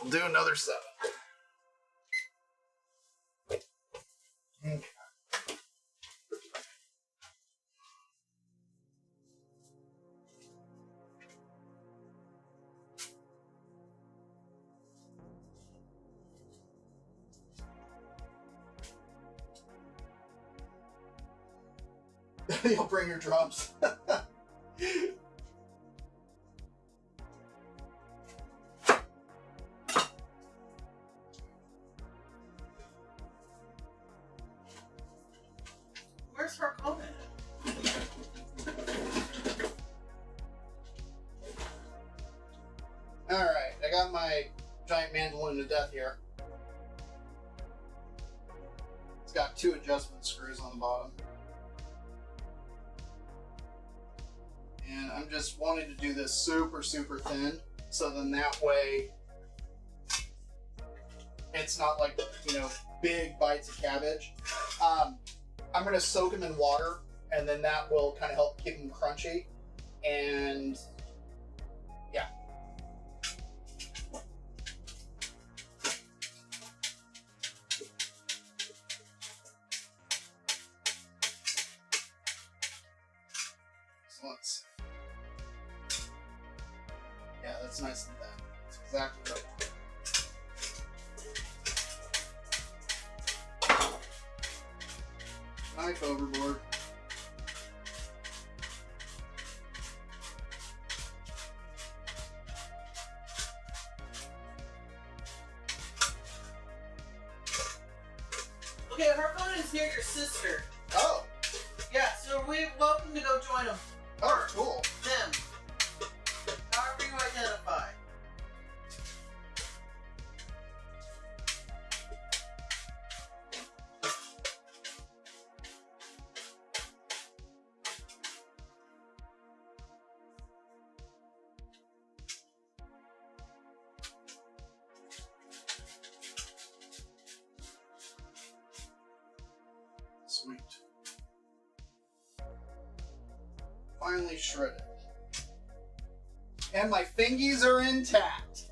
We'll do another 7. Okay. You'll bring your drums. Where's her comment? Alright, I got my giant mandolin to death here. It's got 2 adjustment screws on the bottom. And I'm just wanting to do this super, super thin, so then that way it's not like, you know, big bites of cabbage. I'm going to soak them in water, and then that will kind of help keep them crunchy. And yeah. So let's see. Yeah, that's nice and thin. That's exactly what I want. Knife overboard. Okay, her phone is near your sister. Oh, Yeah, so we're welcome to go join them. oh, cool. Them. However you identify. Sweet. Finally shredded. And my fingies are intact.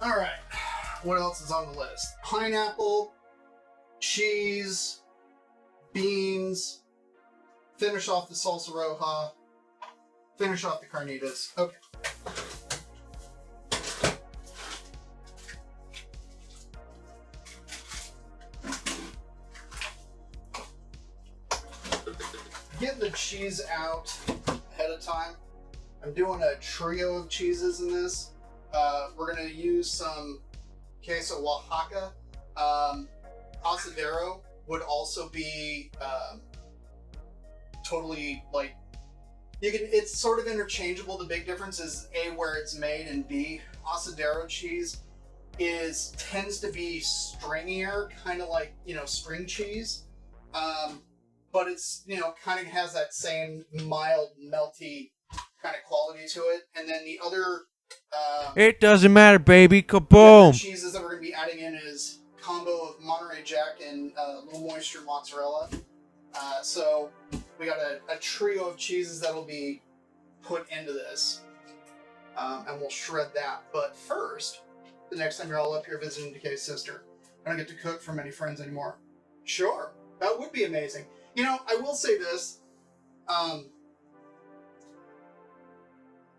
All right. What else is on the list? Pineapple, cheese, beans. Finish off the salsa roja. Finish off the carnitas. Okay. Getting the cheese out ahead of time. I'm doing a trio of cheeses in this. We're going to use some queso Oaxaca. Asadero would also be totally like, you can. It's sort of interchangeable. The big difference is A, where it's made, and B, Asadero cheese tends to be stringier, kind of like, string cheese. But it's, kind of has that same mild, melty kind of quality to it. And then the other It doesn't matter, baby. the other Kaboom! cheeses that we're going to be adding in is combo of Monterey Jack and low moisture mozzarella. So we got a trio of cheeses that'll be put into this, and we'll shred that. But first, the next time you're all up here visiting Decay's sister, I don't get to cook for many friends anymore. Sure, that would be amazing. I will say this.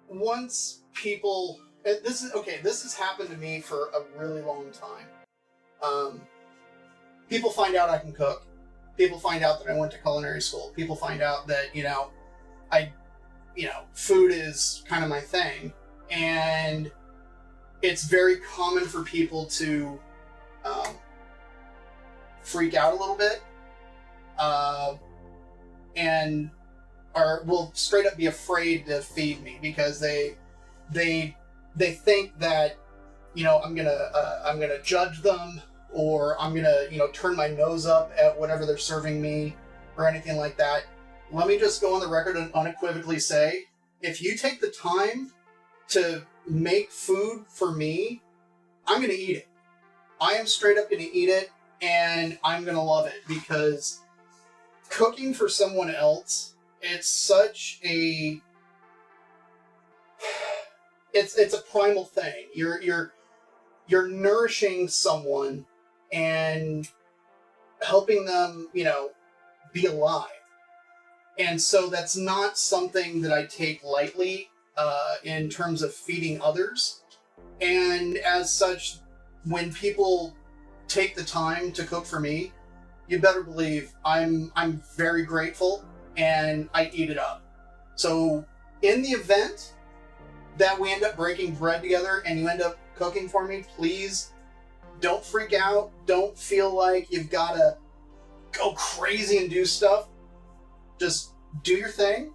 Once people... This has happened to me for a really long time. People find out I can cook. People find out that I went to culinary school. People find out that, food is kind of my thing. And it's very common for people to freak out a little bit. And will straight up be afraid to feed me because they think that, I'm gonna judge them, or I'm gonna, turn my nose up at whatever they're serving me or anything like that. Let me just go on the record and unequivocally say, if you take the time to make food for me, I'm gonna eat it. I am straight up gonna eat it, and I'm gonna love it, because cooking for someone else, it's such a... It's a primal thing. You're nourishing someone and helping them, be alive. And so that's not something that I take lightly in terms of feeding others. And as such, when people take the time to cook for me, you better believe I'm very grateful, and I eat it up. So in the event that we end up breaking bread together and you end up cooking for me, please don't freak out. Don't feel like you've got to go crazy and do stuff. Just do your thing,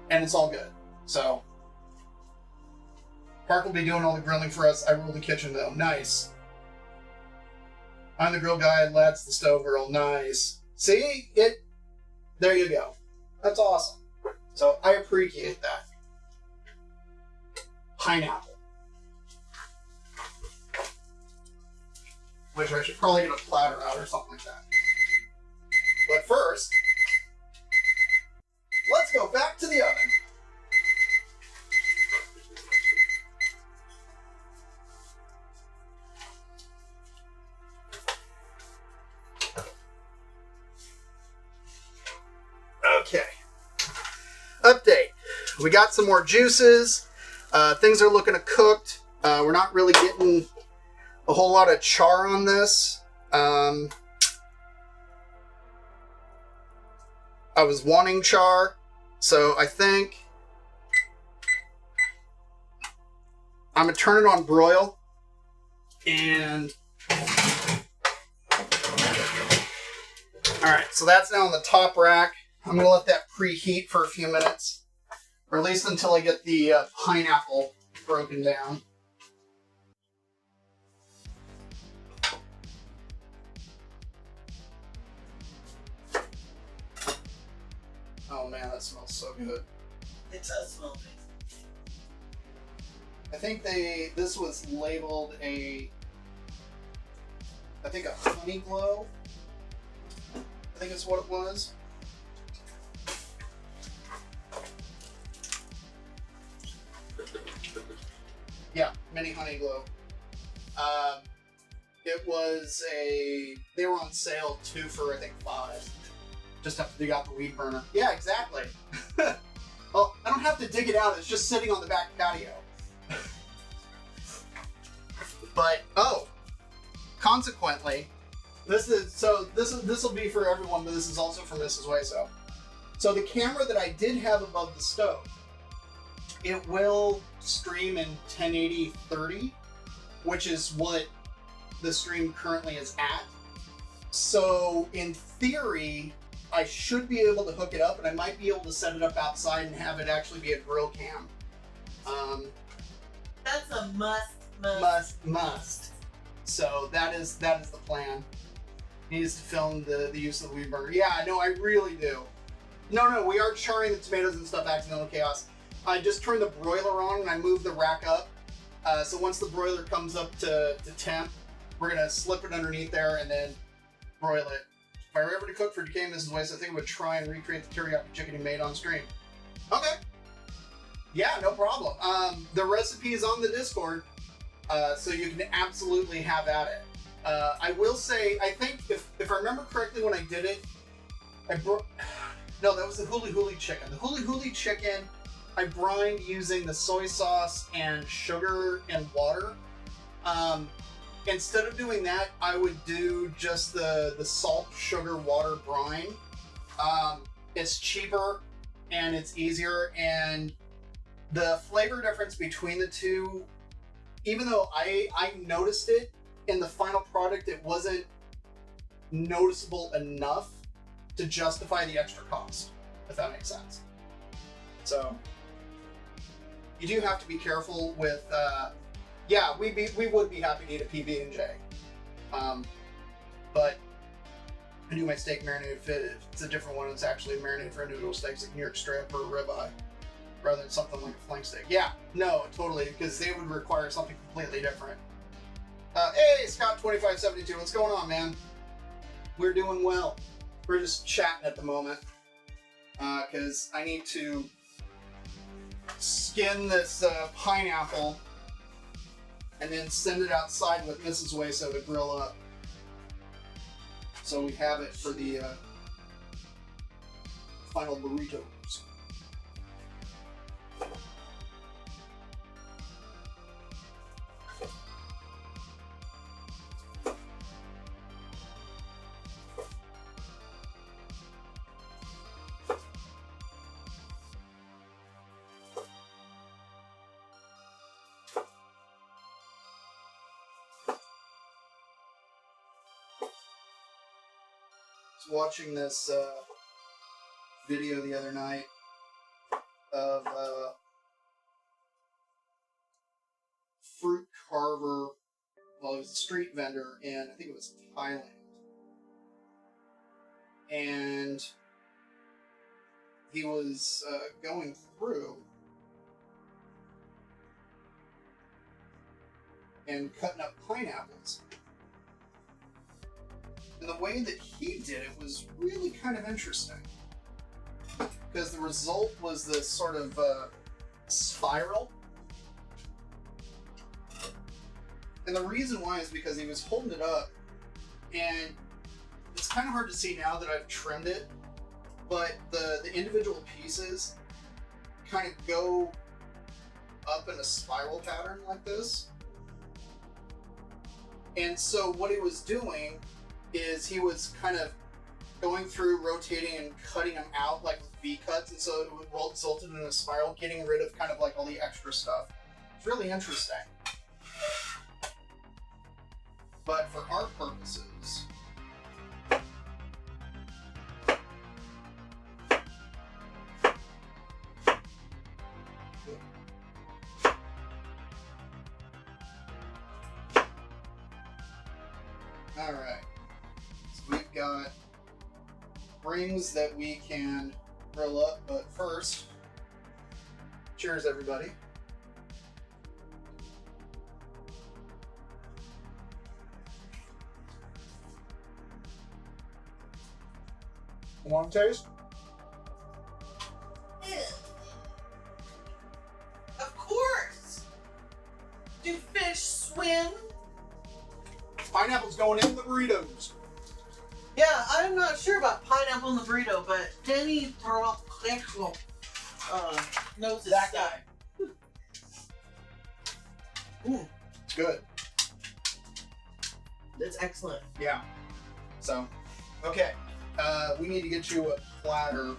and it's all good. So Park will be doing all the grilling for us. I rule the kitchen, though. Nice. I'm the grill guy, Lad's the stove girl. Nice. See? There you go. That's awesome. So I appreciate that. Pineapple. Which I should probably get a platter out or something like that. But first, let's go back to the oven. Okay. Update. We got some more juices. Things are looking cooked. We're not really getting a whole lot of char on this. I was wanting char, so I think I'm going to turn it on broil. And alright, so that's now on the top rack. I'm going to let that preheat for a few minutes, or at least until I get the pineapple broken down. Oh man, that smells so good. It does smell good. I think this was labeled a honey glow. I think it's what it was. Yeah, mini honey glow. They were on sale 2 for I think $5. Just have to dig out the weed burner. Yeah, exactly. Well, I don't have to dig it out. It's just sitting on the back patio. But consequently, this will be for everyone, but this is also for Mrs. Wayso. So the camera that I did have above the stove, it will stream in 1080-30, which is what the stream currently is at. So in theory, I should be able to hook it up, and I might be able to set it up outside and have it actually be a grill cam. That's a must. So that is the plan. Needs to film the use of the weed burner. Yeah, no, I really do. No, we are charring the tomatoes and stuff. Accidental chaos. I just turned the broiler on and I moved the rack up. So once the broiler comes up to temp, we're gonna slip it underneath there and then broil it. If I were ever to cook for Decay, Mrs. Weiss, I think I would try and recreate the teriyaki chicken you made on stream. Okay. Yeah, no problem. The recipe is on the Discord, so you can absolutely have at it. I will say, I think if I remember correctly when I did it, no, that was the huli huli chicken. The huli huli chicken, I brined using the soy sauce and sugar and water. Instead of doing that, I would do just the salt, sugar, water brine. It's cheaper and it's easier, and the flavor difference between the two, even though I noticed it in the final product, it wasn't noticeable enough to justify the extra cost, if that makes sense. So you do have to be careful with yeah, we would be happy to eat a PB&J, but I do my steak marinated fit. If it's a different one, it's actually marinated for noodle steaks like New York strip or ribeye, rather than something like a flank steak. Yeah, no, totally, because they would require something completely different. Hey, Scott2572, what's going on, man? We're doing well. We're just chatting at the moment, because I need to skin this pineapple and then send it outside with Mrs. Wayso to grill up. So we have it for the final burritos. Watching this video the other night of fruit carver. Well, it was a street vendor in, I think it was Thailand, and he was going through and cutting up pineapples. And the way that he did it was really kind of interesting, because the result was this sort of spiral. And the reason why is because he was holding it up, and it's kind of hard to see now that I've trimmed it, but the individual pieces kind of go up in a spiral pattern like this. And so what he was doing is he was kind of going through, rotating, and cutting them out like with V-cuts, and so it resulted in a spiral, getting rid of kind of like all the extra stuff. It's really interesting. But for our purposes, all right. We've got rings that we can grill up, but first, cheers everybody. Want to taste? Of course! Do win. Pineapple's going in the burritos. Yeah, I'm not sure about pineapple in the burrito, but Danny Trejo knows his That stuff. guy. It's good. It's excellent. Yeah. So, okay. We need to get you a platter.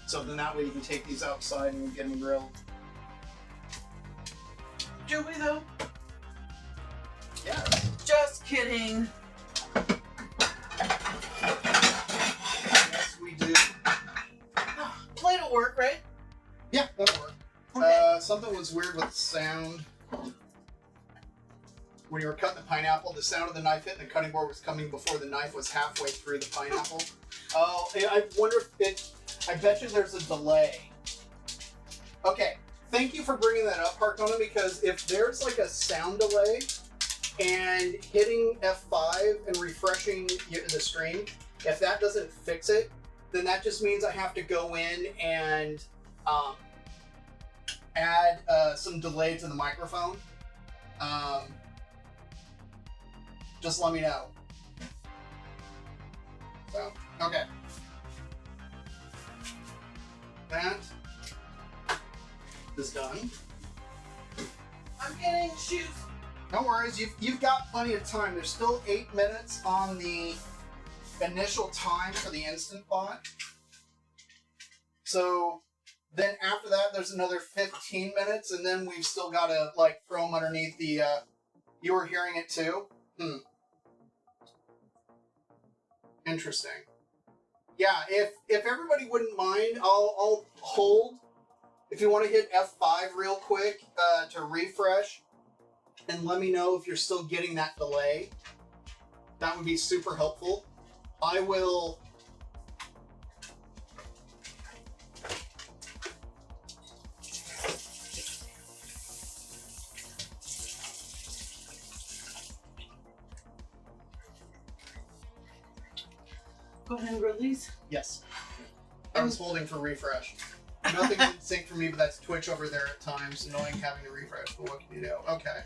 So then that way you can take these outside and get them grilled. Do we though? Yeah. Just kidding. Yes, we do. Plate'll work, right? Yeah, that'll work. Okay. Something was weird with the sound. When you were cutting the pineapple, the sound of the knife hitting the cutting board was coming before the knife was halfway through the pineapple. Oh, I wonder if I bet you there's a delay. Okay, thank you for bringing that up, Harkona, because if there's like a sound delay and hitting F5 and refreshing the stream, if that doesn't fix it, then that just means I have to go in and add some delay to the microphone. Just let me know. So, okay. That is done. I'm getting shoes. No worries, you've got plenty of time. There's still 8 minutes on the initial time for the Instant Pot. So then after that, there's another 15 minutes, and then we've still got to like throw them underneath the. You were hearing it too. Interesting. Yeah, if everybody wouldn't mind, I'll hold. If you want to hit F5 real quick to refresh, and let me know if you're still getting that delay. That would be super helpful. I will. Go ahead and grill these. Yes. I was holding for refresh. Nothing's in sync for me, but that's Twitch over there at times, annoying having to refresh, but what can you do? Okay.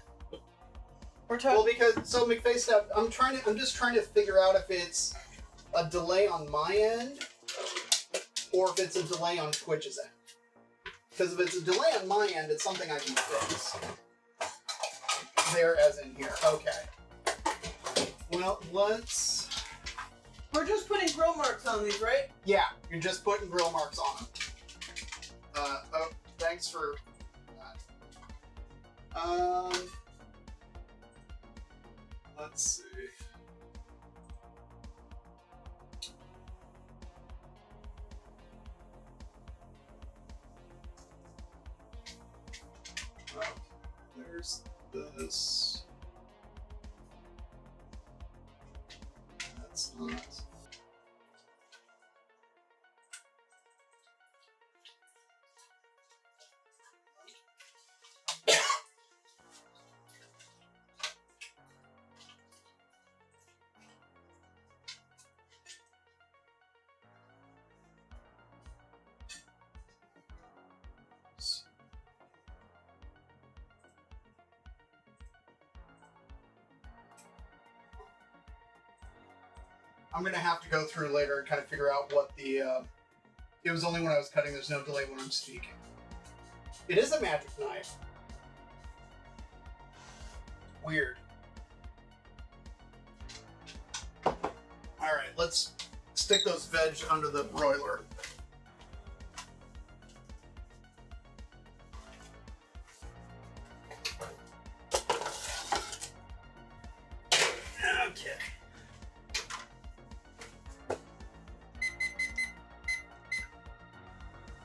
We're talking. Well, because, so McFace stuff, I'm just trying to figure out if it's a delay on my end, or if it's a delay on Twitch's end. Because if it's a delay on my end, it's something I can fix. There as in here. Okay. Well, let's... We're just putting grill marks on these, right? Yeah, you're just putting grill marks on them. Oh, thanks for that. Let's see. Oh, there's this. That's not. I'm going to have to go through later and kind of figure out what the... it was only when I was cutting, there's no delay when I'm speaking. It is a magic knife. Weird. Alright, let's stick those veg under the broiler. Okay.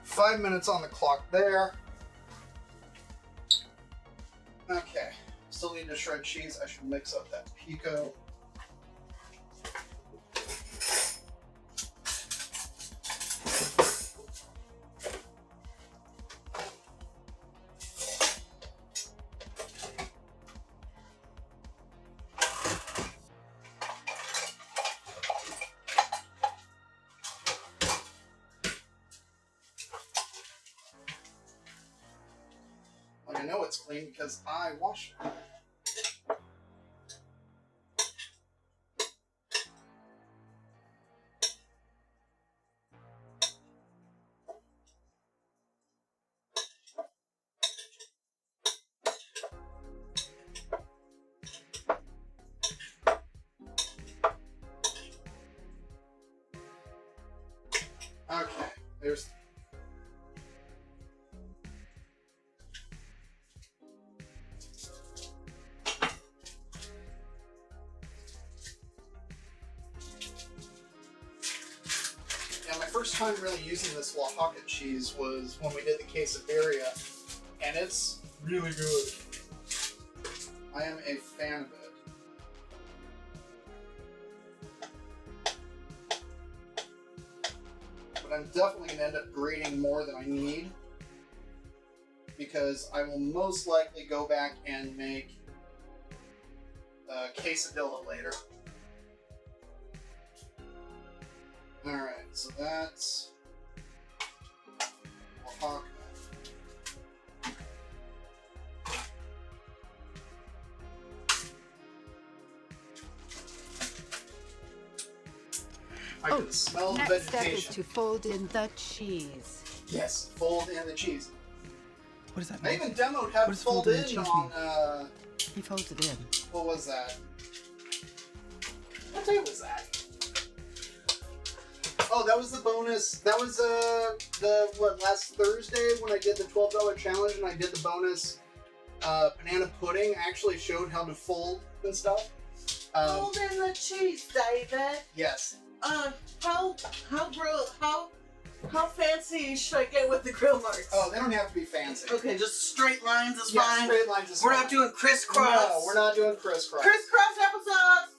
5 minutes on the clock there. Okay. Still need to shred cheese. I should mix up that pico. I know it's clean because I washed it. first time really using this Oaxaca cheese was when we did the quesadilla, and it's really good. I am a fan of it. But I'm definitely going to end up grating more than I need, because I will most likely go back and make quesadilla later. Alright, so that's Oaxaca. I can smell the Next step is vegetation. to fold in the cheese. Yes, fold in the cheese. What does that I mean? even demoed how to does fold fold in in the cheese on, He folds it in. what was that? What day was that? Oh, that was the bonus. That was last Thursday when I did the $12 challenge and I did the bonus banana pudding. I actually showed how to fold and stuff. Fold in the cheese, David. Yes. How fancy should I get with the grill marks? Oh, they don't have to be fancy. Okay, just straight lines is Yeah, fine. straight lines is We're fine. not doing crisscross. No, we're not doing crisscross. Crisscross applesauce.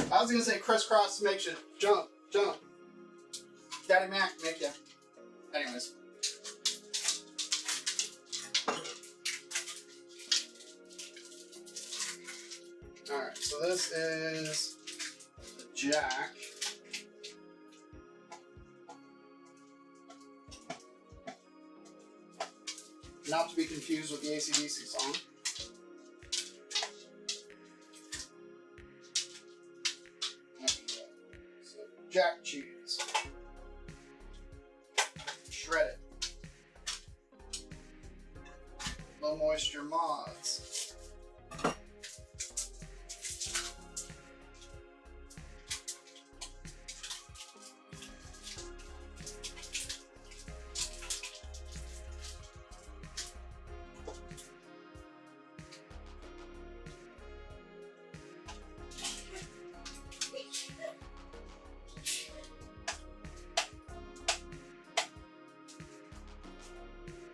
I was gonna say crisscross makes you jump. Daddy Mac make you. Anyways. Alright, so this is the jack. Not to be confused with the AC/DC song. So, jack cheese. Shred it. Low moisture mods.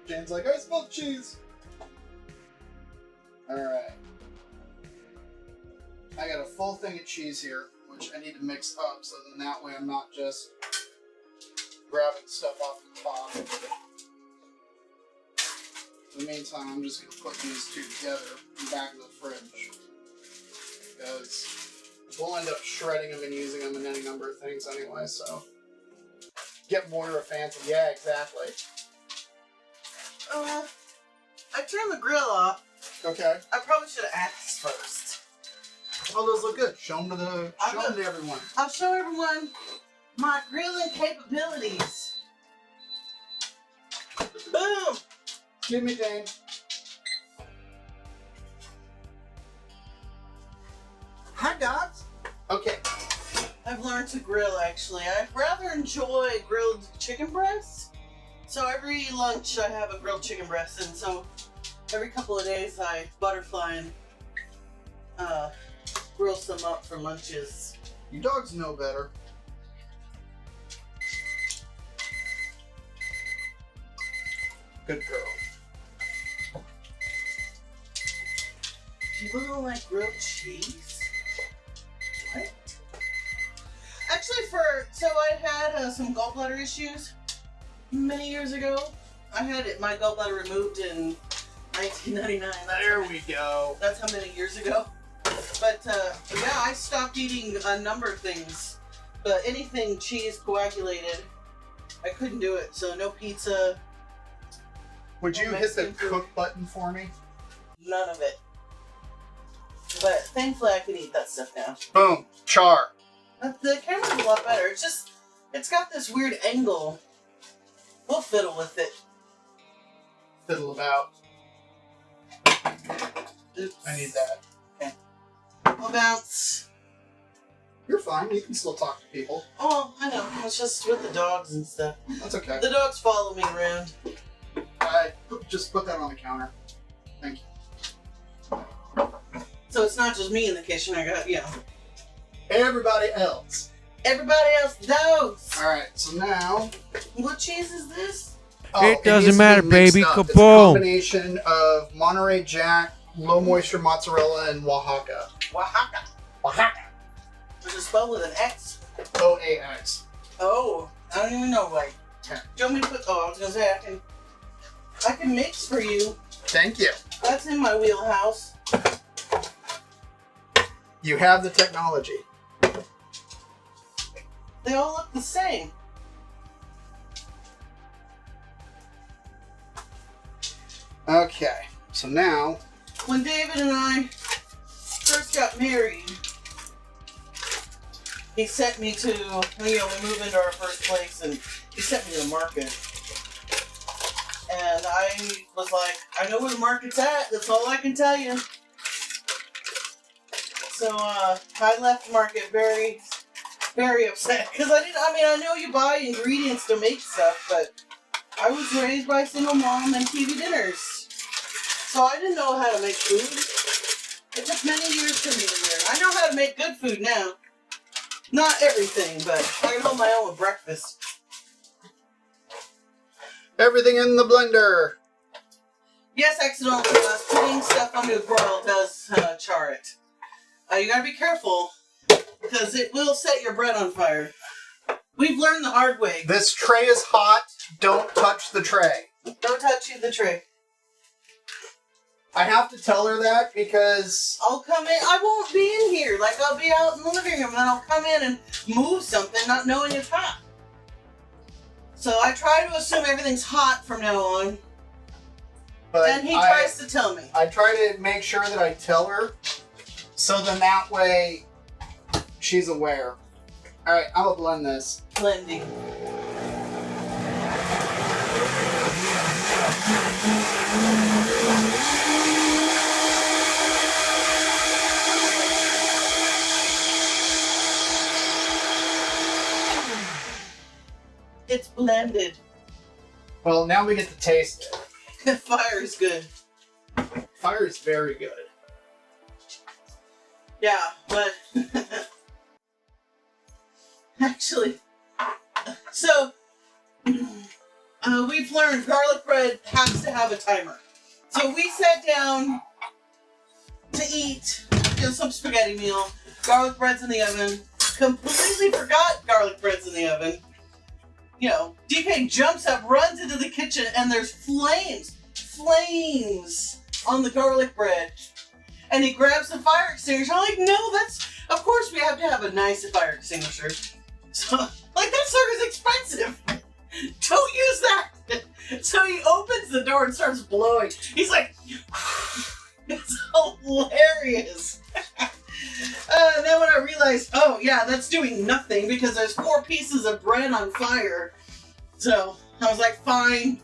Jane's like, I smell cheese. Alright. I got a full thing of cheese here, which I need to mix up so then that way I'm not just grabbing stuff off the top. In the meantime, I'm just going to put these two together in the back of the fridge. Because we'll end up shredding them and using them in any number of things anyway, so. Get mortar or fancy. Yeah, exactly. I turned the grill off. Okay. I probably should have asked first. Oh, those look good. Show them to everyone. I'll show everyone my grilling capabilities. Boom! Give me, Jane. Hi, dogs. Okay. I've learned to grill, actually. I rather enjoy grilled chicken breasts. So every lunch I have a grilled chicken breast, and so every couple of days I butterfly and grill some up for lunches. You dogs know better. Good girl. People don't like grilled cheese? What? Actually, so I had some gallbladder issues many years ago. I had my gallbladder removed in 1999. There we go. That's how many years ago. But yeah, I stopped eating a number of things. But anything cheese coagulated, I couldn't do it. So no pizza. Would you No hit the Mexican food. cook button for me? None of it. But thankfully I can eat that stuff now. Boom. Char. But the camera's a lot better. It's got this weird angle. We'll fiddle with it. Fiddle about. Oops. I need that. We'll bounce. You're fine. You can still talk to people. Oh, I know. It's just with the dogs and stuff. That's okay. The dogs follow me around. Just put that on the counter. Thank you. So it's not just me in the kitchen. I got, Everybody else. Everybody else knows. Alright, so now... What cheese is this? It doesn't needs to be matter, mixed baby. up. It's a Kaboom. combination of Monterey Jack, low moisture mozzarella, and Oaxaca. Oaxaca. Oaxaca. Is it spelled with an X? OAX. Oh, I don't even know why. Yeah. Do you want me to put? Oh, I was gonna say I can mix for you. Thank you. That's in my wheelhouse. You have the technology. They all look the same. Okay, so now... When David and I first got married, he sent me to, we moved into our first place, and he sent me to the market. And I was like, I know where the market's at, that's all I can tell you. So, I left the market very, very upset. Because I know you buy ingredients to make stuff, but I was raised by a single mom and TV dinners. So I didn't know how to make food. It took many years for me to learn. I know how to make good food now. Not everything, but I can hold my own with breakfast. Everything in the blender. Yes, accidentally, putting stuff under the broil does char it. You gotta be careful, because it will set your bread on fire. We've learned the hard way. This tray is hot. Don't touch the tray. Don't touch the tray. I have to tell her that because... I'll come in. I won't be in here. Like, I'll be out in the living room, and then I'll come in and move something, not knowing it's hot. So I try to assume everything's hot from now on. But and he tries to tell me. I try to make sure that I tell her, so then that way she's aware. Alright, I'm gonna blend this. Blending. It's blended. Well, now we get to taste it. The fire is good. Fire is very good. Yeah, but actually, so we've learned garlic bread has to have a timer. So we sat down to eat some spaghetti meal. Garlic bread's in the oven. Completely forgot garlic bread's in the oven. You know, DK jumps up, runs into the kitchen, and there's flames on the garlic bread. And he grabs the fire extinguisher. I'm like, no, of course we have to have a nice fire extinguisher. So, like, that sucker's expensive. Don't use that. So he opens the door and starts blowing. He's like, it's hilarious. And then when I realized, oh yeah, that's doing nothing because there's 4 pieces of bread on fire. So I was like, fine,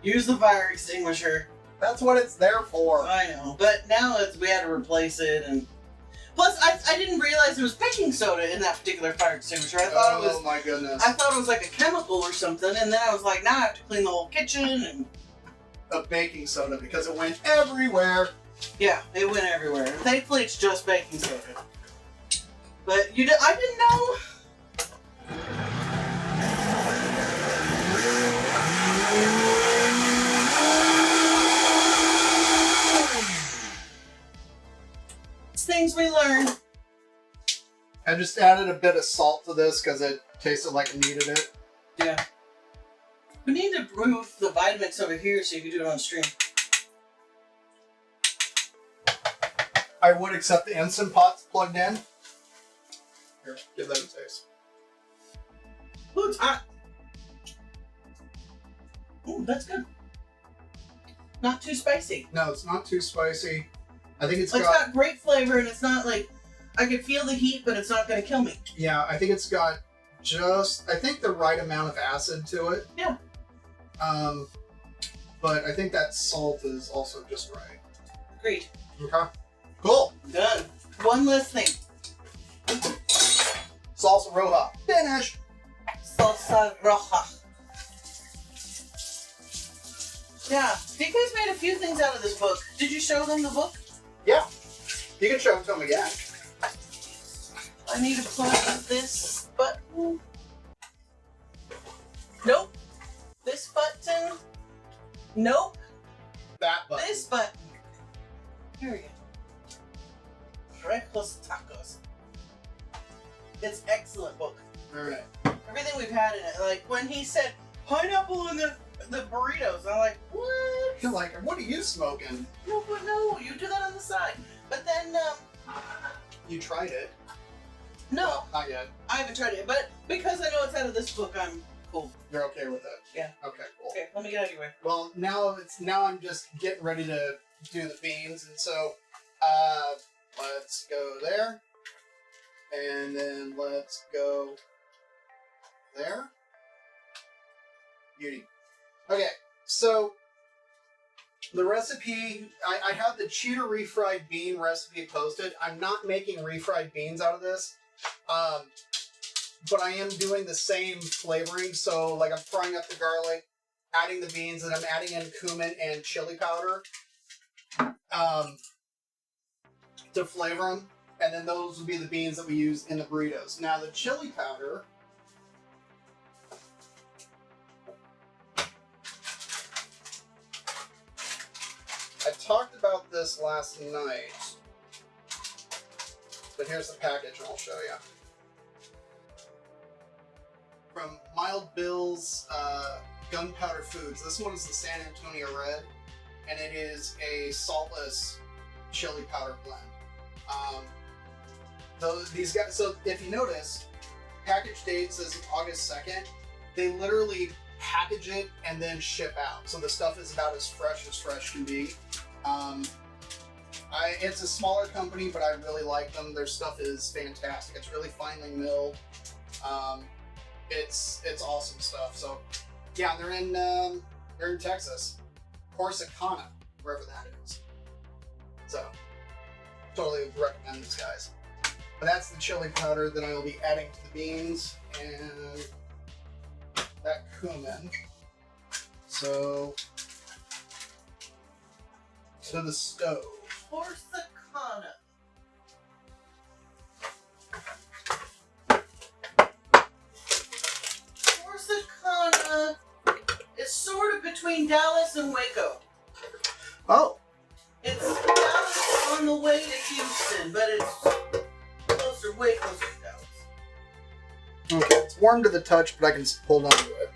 use the fire extinguisher. That's what it's there for. I know, but now we had to replace it, and plus I didn't realize there was baking soda in that particular fire extinguisher. I thought it was. Oh my goodness! I thought it was like a chemical or something, and then I was like, now I have to clean the whole kitchen and. A baking soda because it went everywhere. Yeah, it went everywhere. Thankfully, it's just baking soda. But I didn't know. It's things we learn. I just added a bit of salt to this because it tasted like it needed it. Yeah. We need to move the Vitamix over here so you can do it on stream. I would accept the Instant Pot's plugged in. Here, give that a taste. Ooh, it's hot. Ooh, that's good. Not too spicy. No, it's not too spicy. I think It's got great flavor, and it's not like I can feel the heat, but it's not going to kill me. Yeah, I think it's got I think the right amount of acid to it. Yeah. But I think that salt is also just right. Agreed. Okay. Cool. Done. One last thing. Salsa roja. Finish. Salsa roja. Yeah, DK's made a few things out of this book. Did you show them the book? Yeah. You can show it to them again. I I need to push this button. Nope. This button. Nope. That button. This button. Here we go. Trejo's Tacos. It's an excellent book. Alright. Everything we've had in it. Like when he said pineapple in the burritos, I'm like, what? You're like, what are you smoking? No, but no, you do that on the side. But then, You tried it. no, Well, not yet. I haven't tried it. But because I know it's out of this book, I'm cool. You're okay with it? Yeah. Okay, cool. Okay, let me get out of your way. Well, now I'm just getting ready to do the beans, and so let's go there, and then let's go there. Beauty. Okay, so the recipe, I have the cheetah refried bean recipe posted. I'm not making refried beans out of this, but I am doing the same flavoring. So, like, I'm frying up the garlic, adding the beans, and I'm adding in cumin and chili powder to flavor them. And then those will be the beans that we use in the burritos. Now, the chili powder, I talked about this last night, but here's the package and I'll show you. From Mild Bill's Gunpowder Foods. This one is the San Antonio Red, and it is a saltless chili powder blend. These guys, so if you notice, package date says August 2nd. They literally package it and then ship out. So the stuff is about as fresh can be. It's a smaller company, but I really like them. Their stuff is fantastic. It's really finely milled. It's awesome stuff. So yeah, they're in Texas, Corsicana, wherever that is. So totally recommend these guys. But that's the chili powder that I will be adding to the beans and that cumin. So to the stove. Corsicana. Corsicana is sort of between Dallas and Waco. Oh, It's Dallas on the way to Houston, but it's closer, way closer to Dallas. okay. It's warm to the touch, but I can hold on to it.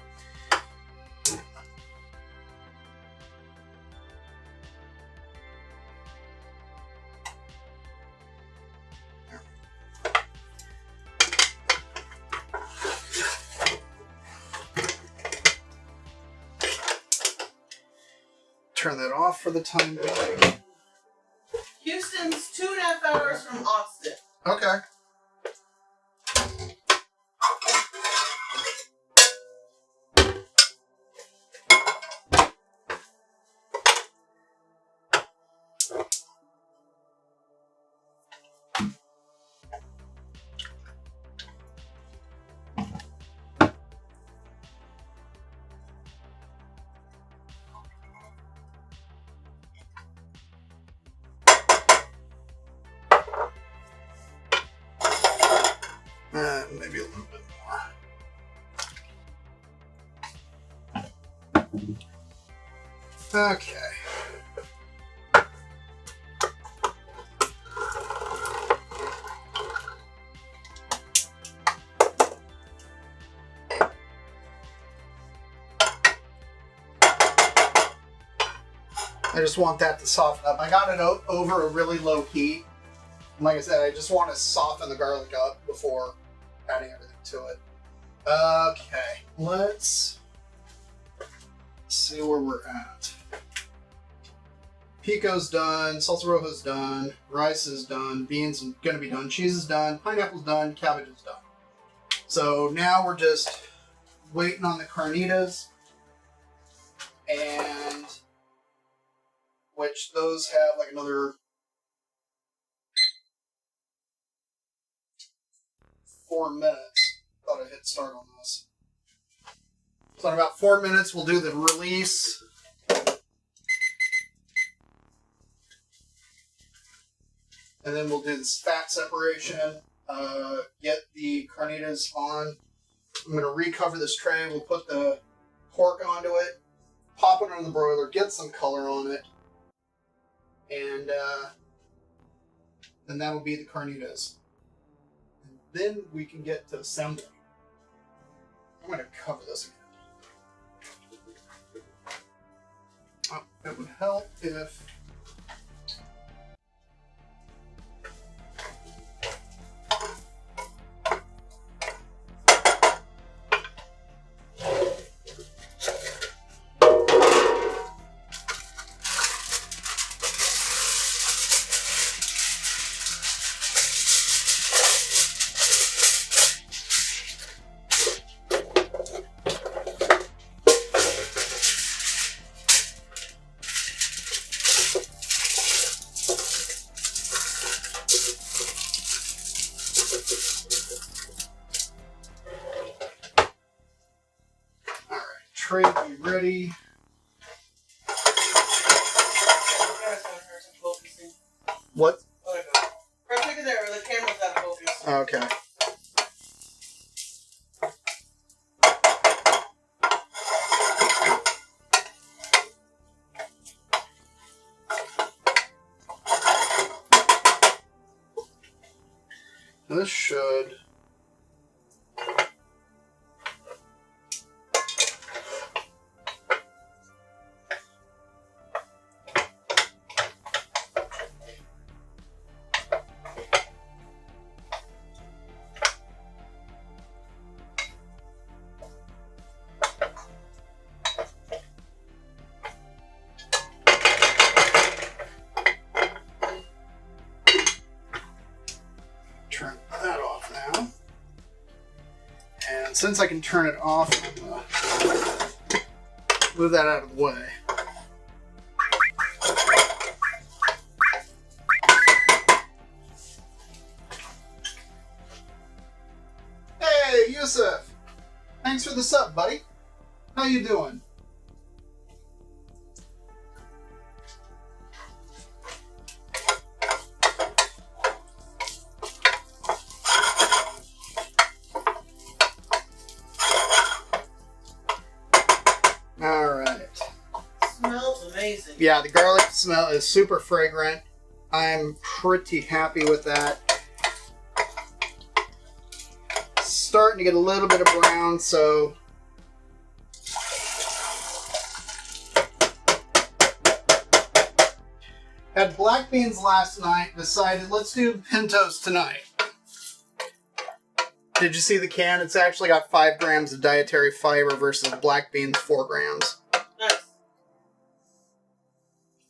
Turn that off for the time being. Houston's 2.5 hours from Austin. Okay. Maybe a little bit more. Okay. I just want that to soften up. I got it over a really low heat. And like I said, I just want to soften the garlic up before adding everything to it. Okay, let's see where we're at. Pico's done, salsa roja's done, rice is done, beans are gonna be done, cheese is done, pineapple's done, cabbage is done. So now we're just waiting on the carnitas, and which those have like another 4 minutes. Thought I hit start on this. So in about 4 minutes, we'll do the release. And then we'll do this fat separation. get the carnitas on. I'm going to recover this tray. We'll put the pork onto it, pop it on the broiler, get some color on it, and then that'll be the carnitas. And then we can get to assembly. I'm going to cover this again. It would help if... Tray be ready. What? Right over there, the camera's out of focus. Okay. This should... turn that off now. And since I can turn it off, I'm gonna move that out of the way. Hey, Yusuf! Thanks for the sub, buddy. How you doing? Smells amazing. Yeah, the garlic smell is super fragrant. I'm pretty happy with that. Starting to get a little bit of brown, so... Had black beans last night, decided let's do pintos tonight. Did you see the can? It's actually got 5 grams of dietary fiber versus black beans 4 grams. Nice.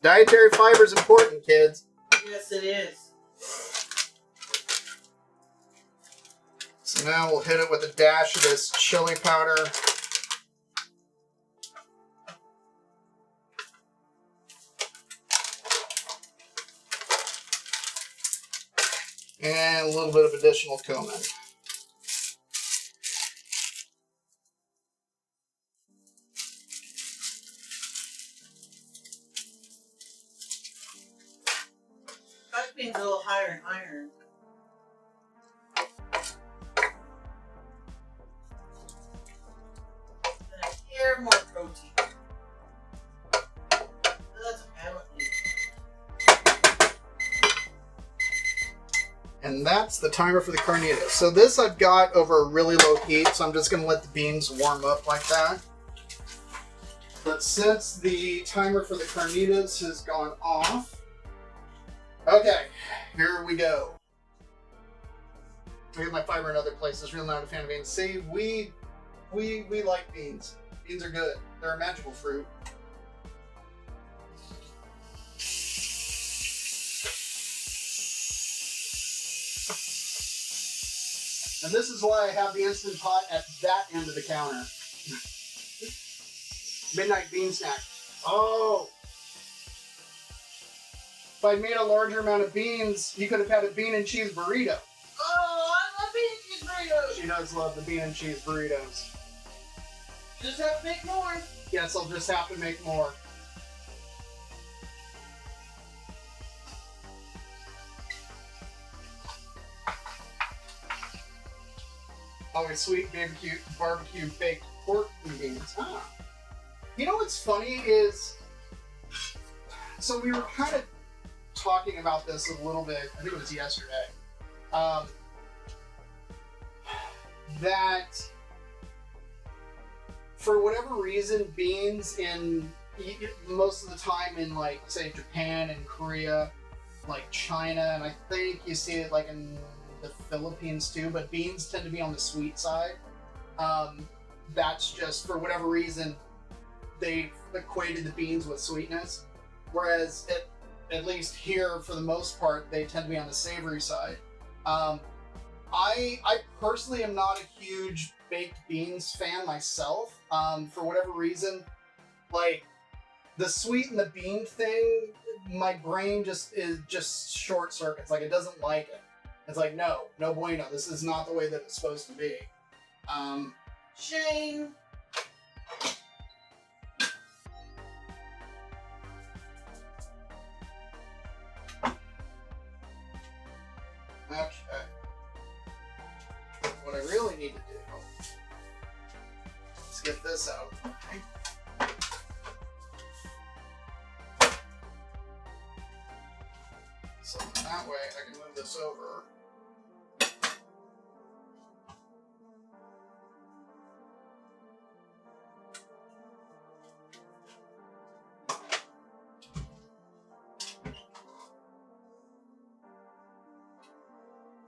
Dietary fiber is important, kids. Yes, it is. So now we'll hit it with a dash of this chili powder. And a little bit of additional cumin. Black beans a little higher in iron. And a hair more protein. That's apparently. And that's the timer for the carnitas. So this I've got over a really low heat, so I'm just going to let the beans warm up like that. But since the timer for the carnitas has gone off, okay, here we go. I get my fiber in other places. Real not a fan of beans. See, we like beans. Beans are good. They're a magical fruit. And this is why I have the Instant Pot at that end of the counter. Midnight bean snack. Oh! If I made a larger amount of beans, you could have had a bean and cheese burrito. Oh, I love bean and cheese burritos. She does love the bean and cheese burritos. Just have to make more. Yes, I'll just have to make more. Always sweet barbecue baked pork and beans. Ah. You know what's funny is, so we were kind of talking about this a little bit, I think it was yesterday, that for whatever reason, beans in, most of the time in, like, say, Japan and Korea, like China, and I think you see it like in the Philippines too, but beans tend to be on the sweet side. That's just, for whatever reason, they equated the beans with sweetness, whereas at least here, for the most part, they tend to be on the savory side. I personally am not a huge baked beans fan myself. For whatever reason, like the sweet and the bean thing, my brain just short circuits. Like, it doesn't like it. It's like, no bueno. This is not the way that it's supposed to be. Shane. Okay. What I really need to do is get this out. So that way I can move this over.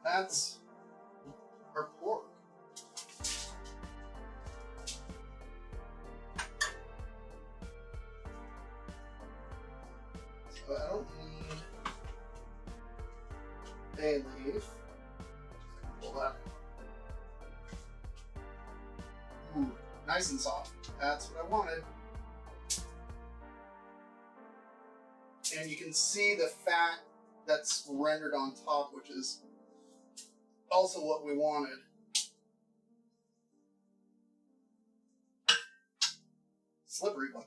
That's our pork. So I don't need bay leaf. Pull that out. Ooh, nice and soft. That's what I wanted. And you can see the fat that's rendered on top, which is also what we wanted. Slippery butter.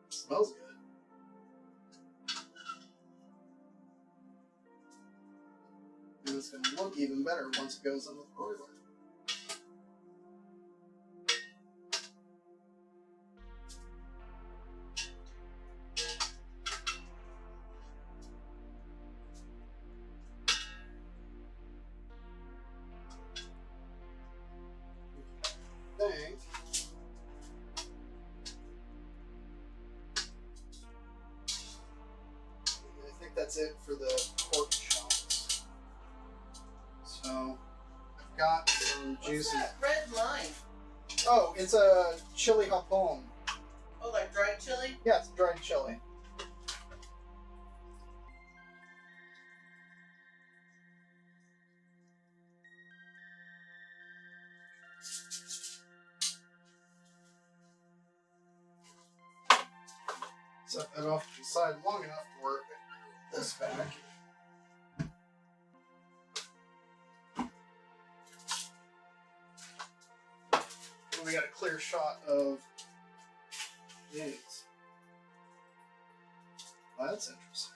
Smells good. And it's going to look even better once it goes in the broiler. I think that's it for the pork chunks. So I've got some juices. What's that red line? Oh, it's a chili japon. Oh, like dried chili? Yeah, it's dried chili. Set that off to the side long enough to work this back. And we got a clear shot of these. Well, that's interesting.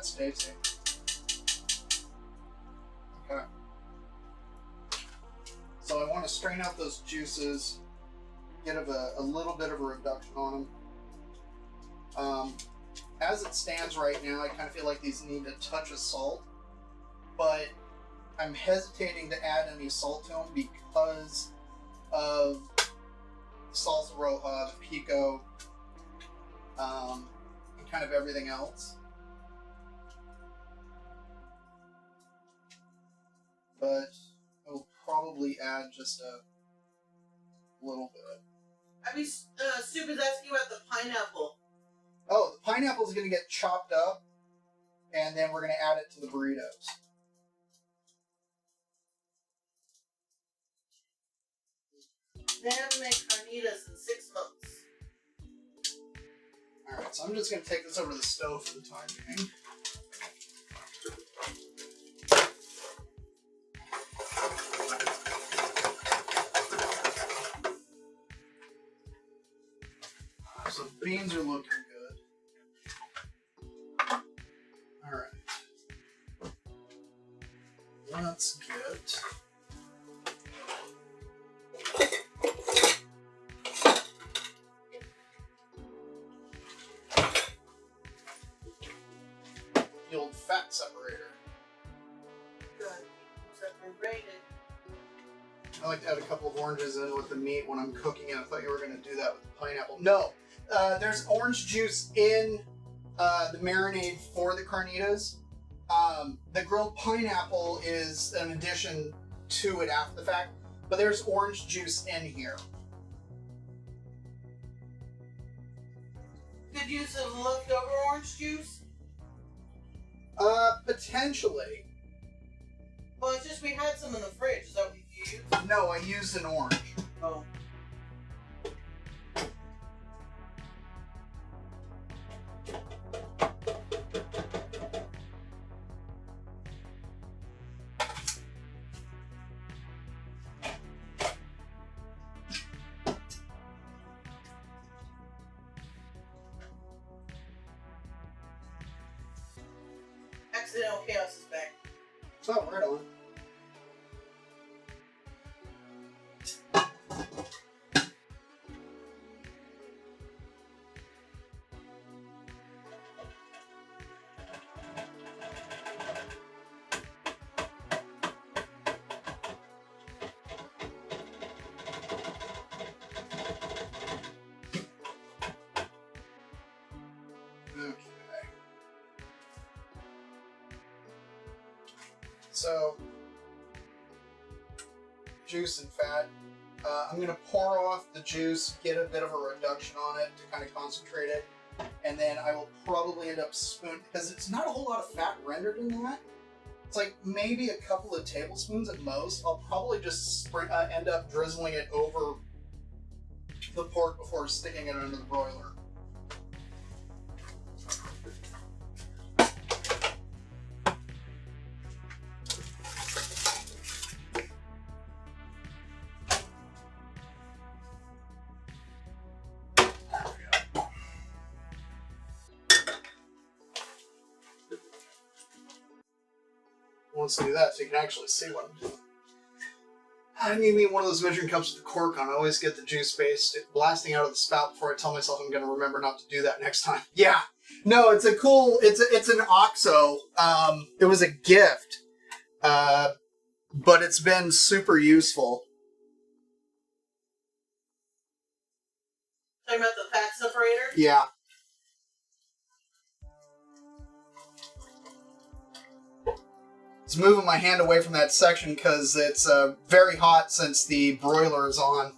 That's tasty. Okay. So I want to strain out those juices, get a little bit of a reduction on them. As it stands right now, I kind of feel like these need a touch of salt, but I'm hesitating to add any salt to them because of the salsa roja, the pico, and kind of everything else. But I will probably add just a little bit. I mean, Soup is asking about the pineapple. Oh, the pineapple is going to get chopped up, and then we're going to add it to the burritos. They haven't made carnitas in 6 months. Alright, so I'm just going to take this over to the stove for the time being. So the beans are looking good. Alright. Let's get... the old fat separator. Good. Separated. I like to add a couple of oranges in with the meat when I'm cooking it. I thought you were going to do that with the pineapple. No! There's orange juice in the marinade for the carnitas. The grilled pineapple is an addition to it after the fact, but there's orange juice in here. Could use some leftover orange juice. Potentially. Well, it's just we had some in the fridge. Is that what you used? No, I used an orange. Oh. Accidental chaos is back. Oh, right on. Okay. So, juice and fat. I'm going to pour off the juice, get a bit of a reduction on it to kind of concentrate it, and then I will probably end up because it's not a whole lot of fat rendered in that. It's like maybe a couple of tablespoons at most. I'll probably just end up drizzling it over the pork before sticking it under the broiler. Let's do that so you can actually see what I'm doing. I need one of those measuring cups with the cork on. I always get the juice base blasting out of the spout before I tell myself I'm going to remember not to do that next time. Yeah. No, it's a cool, it's an OXO. It was a gift. But it's been super useful. Talking about the fat separator? Yeah. It's moving my hand away from that section because it's very hot since the broiler is on.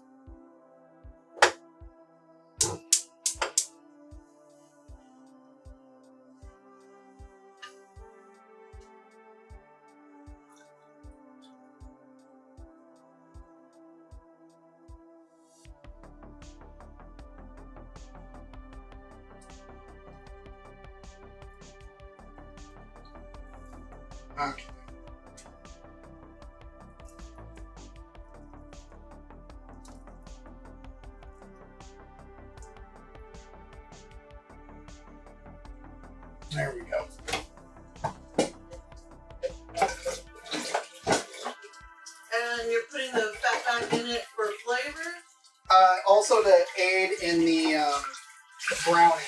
Okay. There we go. putting the fat back in it for flavor? Also to aid in the browning.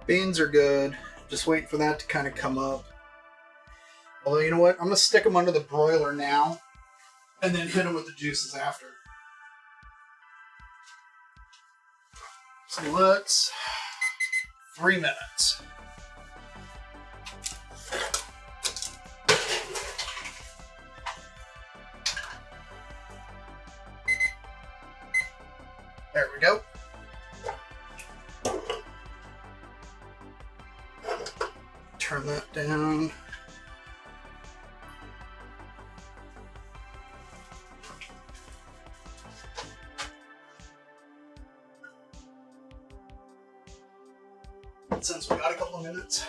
Beans are good. Just waiting for that to kind of come up. Although, you know what? I'm going to stick them under the broiler now and then hit them with the juices after. So let's... 3 minutes. There we go. Turn that down. Since we got a couple of minutes,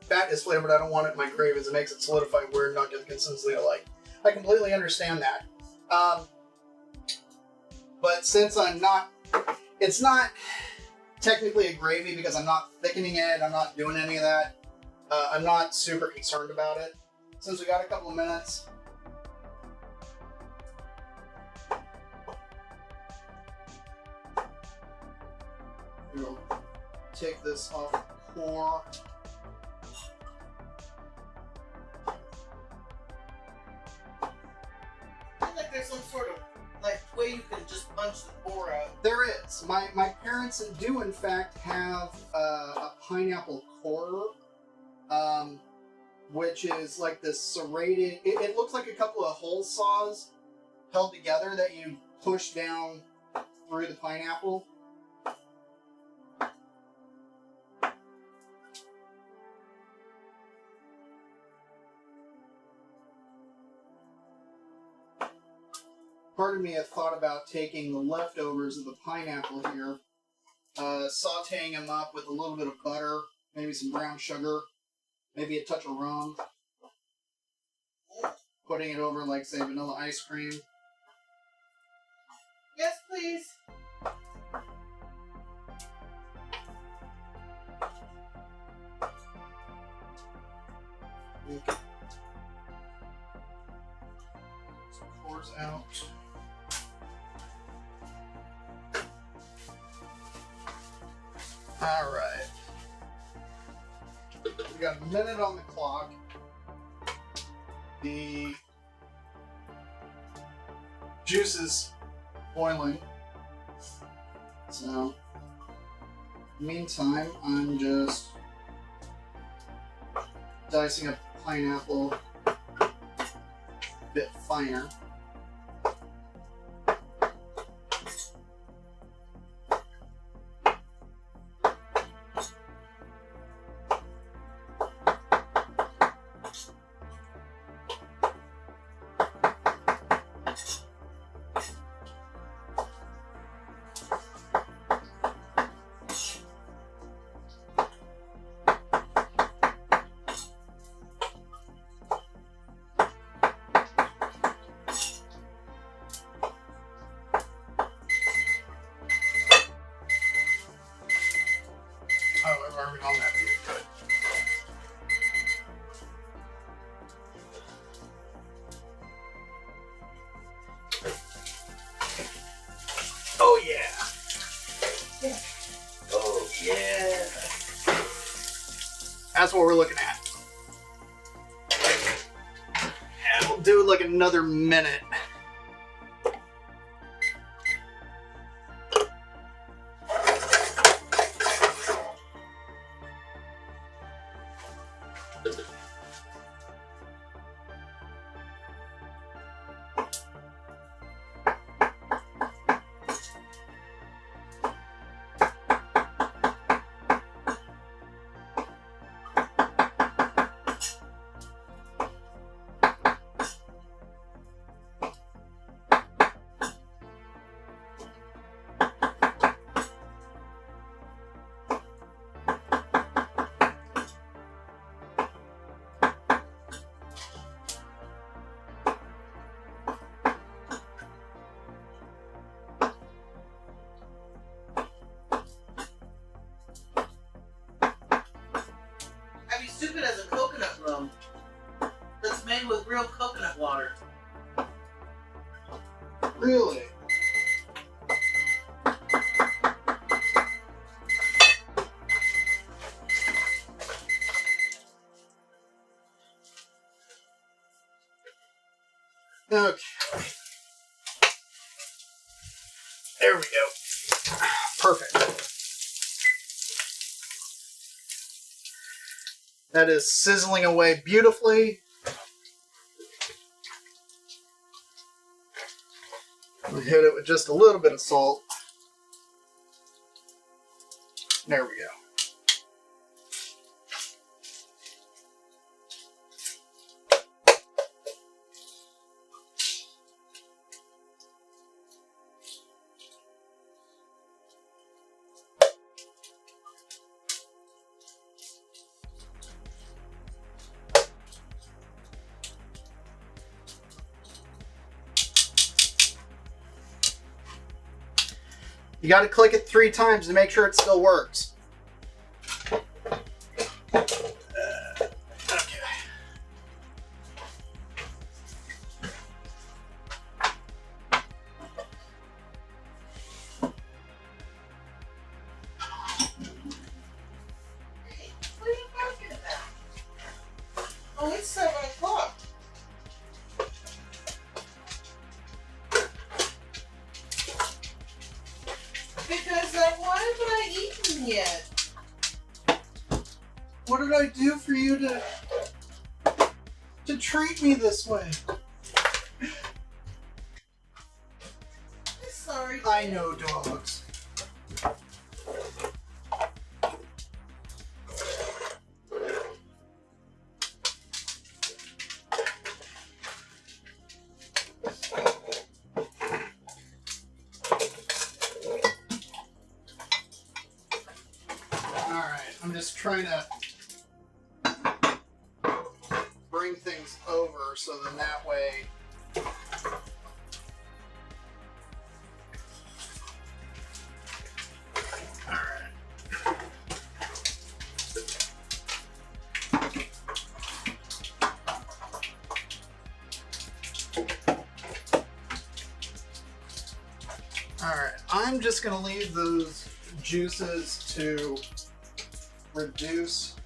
fat is flavored. I don't want it in my gravy as it makes it solidify weird, not get the consistency I like. I completely understand that. But since I'm not, it's not technically a gravy because I'm not thickening it, I'm not doing any of that. I'm not super concerned about it. Since we got a couple of minutes, we'll take this off the core. I feel like there's some sort of way you can just punch the core out. There is. My parents do in fact have a pineapple core. Which is like this serrated, it looks like a couple of hole saws held together that you push down through the pineapple. Part of me had thought about taking the leftovers of the pineapple here, sauteing them up with a little bit of butter, maybe some brown sugar, maybe a touch of rum. Putting it over like, say, vanilla ice cream. Yes, please. Pours out. All right. We got a minute on the clock. The juice is boiling. So, meantime, I'm just dicing up pineapple a bit finer. On that video, good. Oh yeah. Oh yeah. That's what we're looking at. And we'll do like a another minute. Stupid as a coconut rum that's made with real coconut water. Really? Okay. There we go. Perfect. That is sizzling away beautifully. We'll hit it with just a little bit of salt. There we go. You got to click it 3 times to make sure it still works. Okay. What are you talking about? Oh, it's 7 o'clock. Because why haven't I eaten yet? What did I do for you to treat me this way? Sorry. I know dogs. I'm just trying to bring things over so then that way Alright, I'm just going to leave those juices to reduce.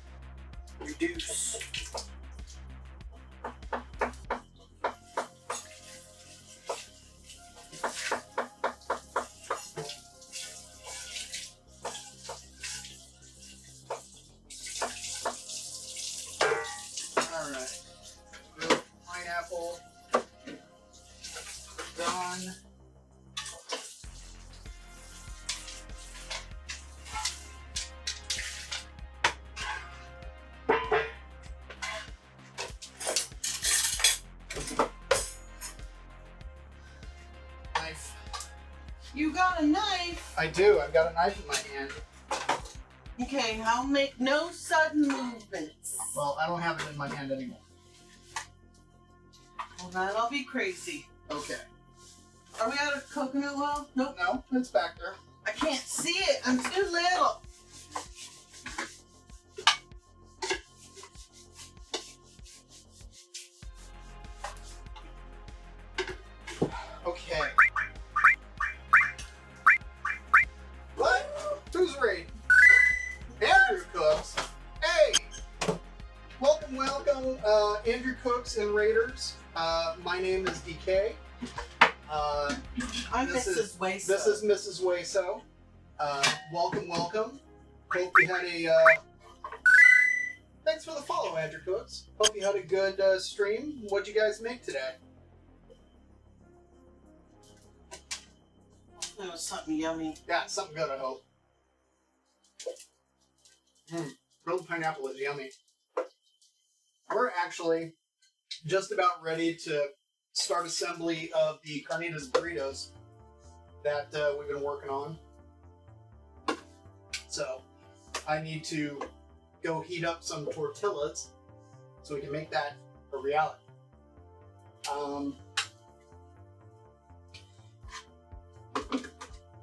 Alright, pineapple done. You got a knife? I do. I've got a knife in my hand. Okay, I'll make no sudden movements. Well, I don't have it in my hand anymore. Well, that'll be crazy. Okay. Are we out of coconut oil? Nope. No, it's back there. I can't see it. I'm too little. Okay. What? Who's raiding? Andrew Cooks. Hey! Welcome. Andrew Cooks Cooks and Raiders. My name is Decay. I'm Mrs. Wayso. This is Mrs. Wayso. Welcome. Hope you had a... Thanks for the follow, Andrew Cooks. Hope you had a good stream. What'd you guys make today? It was something yummy. Yeah, something good, I hope. Grilled pineapple is yummy. We're actually just about ready to start assembly of the Carnitas burritos that we've been working on. So I need to go heat up some tortillas so we can make that a reality.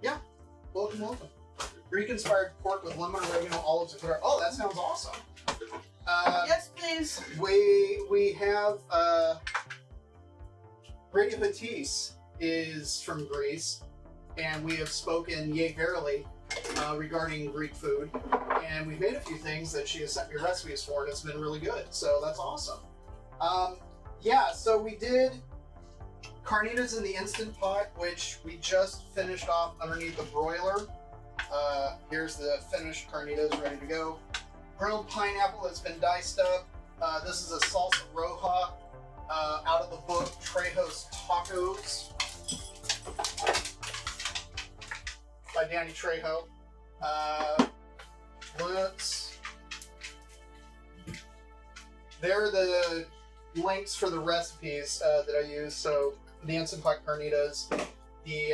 Yeah, welcome. Greek-inspired pork with lemon, oregano, olives, and butter. Oh, that sounds awesome. Yes, please. We have Radio Batiste is from Greece, and we have spoken yea verily regarding Greek food, and we've made a few things that she has sent me recipes for, and it's been really good. So that's awesome. Yeah, so we did carnitas in the Instant Pot, which we just finished off underneath the broiler. Here's the finished carnitas ready to go. Grilled pineapple that's been diced up. This is a salsa roja out of the book Trejo's Tacos by Danny Trejo. There are the links for the recipes that I use. So the Instant Pot carnitas, the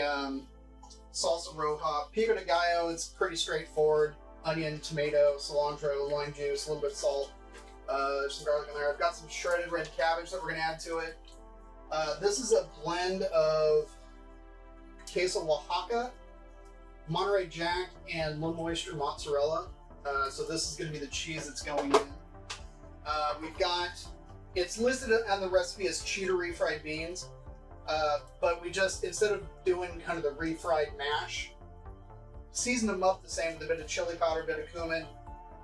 salsa roja, pico de gallo. It's pretty straightforward. Onion, tomato, cilantro, lime juice, a little bit of salt. There's some garlic in there. I've got some shredded red cabbage that we're going to add to it. This is a blend of queso Oaxaca, Monterey Jack, and Lone Oyster mozzarella. So this is going to be the cheese that's going in. We've got, it's listed on the recipe as cheetah refried beans, but we just, instead of doing kind of the refried mash, seasoned them up the same with a bit of chili powder, a bit of cumin,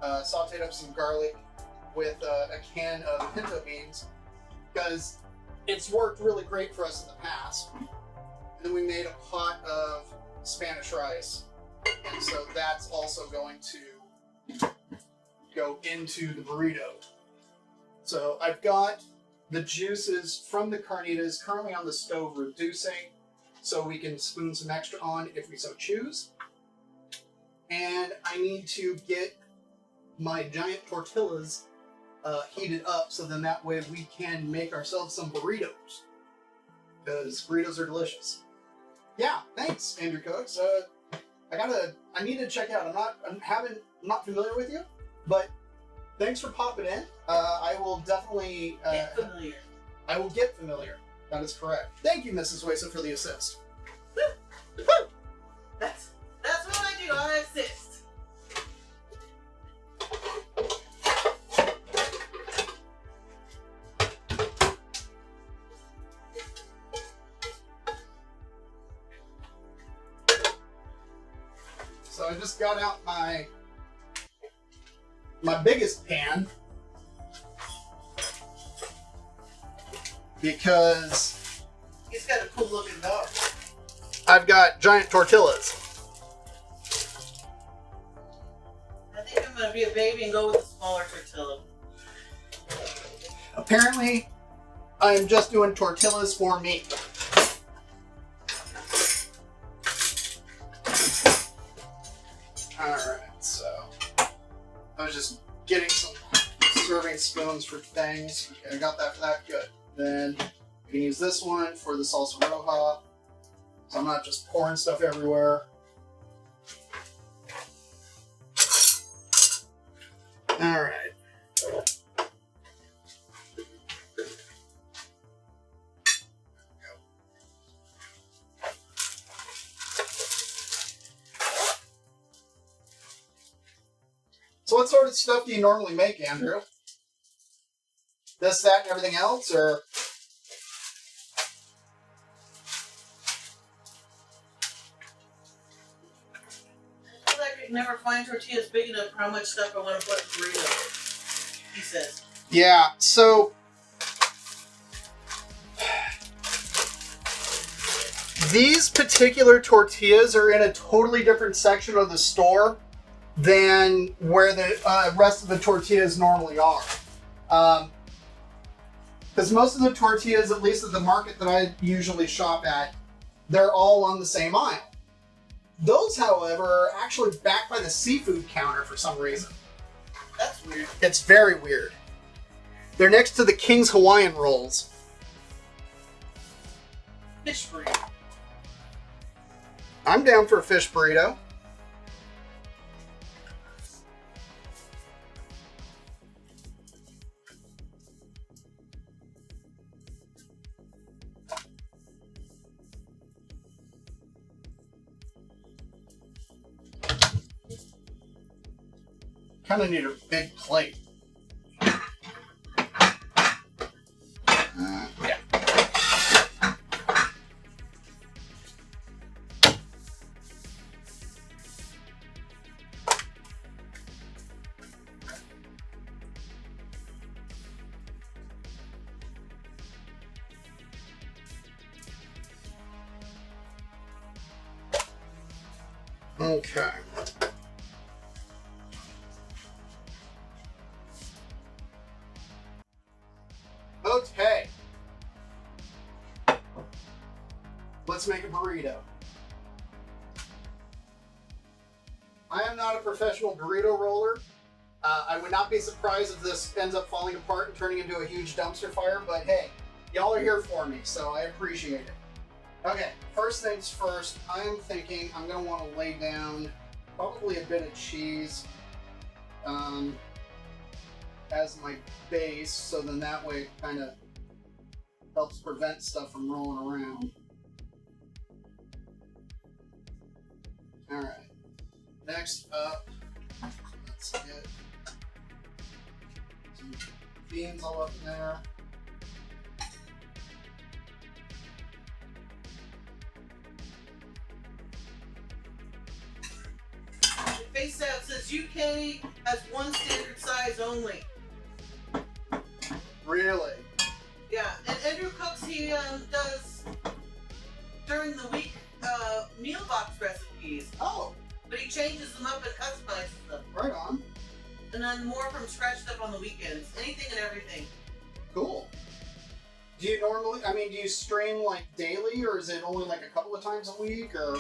sauteed up some garlic with a can of pinto beans, because it's worked really great for us in the past. And then we made a pot of Spanish rice, and so that's also going to go into the burrito. So I've got the juices from the carnitas currently on the stove reducing, so we can spoon some extra on if we so choose. And I need to get my giant tortillas heated up, so then that way we can make ourselves some burritos, because burritos are delicious. Yeah, thanks, Andrew Cooks. I need to check out. I'm not familiar with you, but thanks for popping in. I will definitely Get familiar. I will get familiar. That is correct. Thank you, Mrs. Wayson, for the assist. Woo! That's what I do. I assist. So I just got out my biggest pan, because He's got a cool looking dog. I've got giant tortillas. I think I'm gonna be a baby and go with a smaller tortilla. Apparently, I'm just doing tortillas for me. Alright, so I was just getting some serving spoons for things. Okay, I got that for that. Good. Then I can use this one for the salsa roja, so I'm not just pouring stuff everywhere. Alright. So what sort of stuff do you normally make, Andrew? This, that, and everything else, or? I feel like I can never find tortillas big enough for how much stuff I want to put in burrito. He says. Yeah, so These particular tortillas are in a totally different section of the store than where the rest of the tortillas normally are. Because most of the tortillas, at least at the market that I usually shop at, they're all on the same aisle. Those, however, are actually back by the seafood counter for some reason. That's weird. It's very weird. They're next to the King's Hawaiian rolls. Fish burrito. I'm down for a fish burrito. Kind of need a big plate. Yeah. Okay. Okay. Let's make a burrito. I am not a professional burrito roller. I would not be surprised if this ends up falling apart and turning into a huge dumpster fire, but hey, y'all are here for me, so I appreciate it. Okay, first things first, I'm thinking I'm going to want to lay down probably a bit of cheese as my base, so then that way it kind of helps prevent stuff from rolling around. Alright, next up, let's get some beans all up in there. Face out says UK has one standard size only. Really? Yeah, and Andrew cooks, he does during the week meal box recipes. Oh, But he changes them up and customizes them. right on. And then more from scratch stuff on the weekends. Anything and everything. Cool. Do you normally, I mean, do you stream like daily, or is it only like a couple of times a week, or?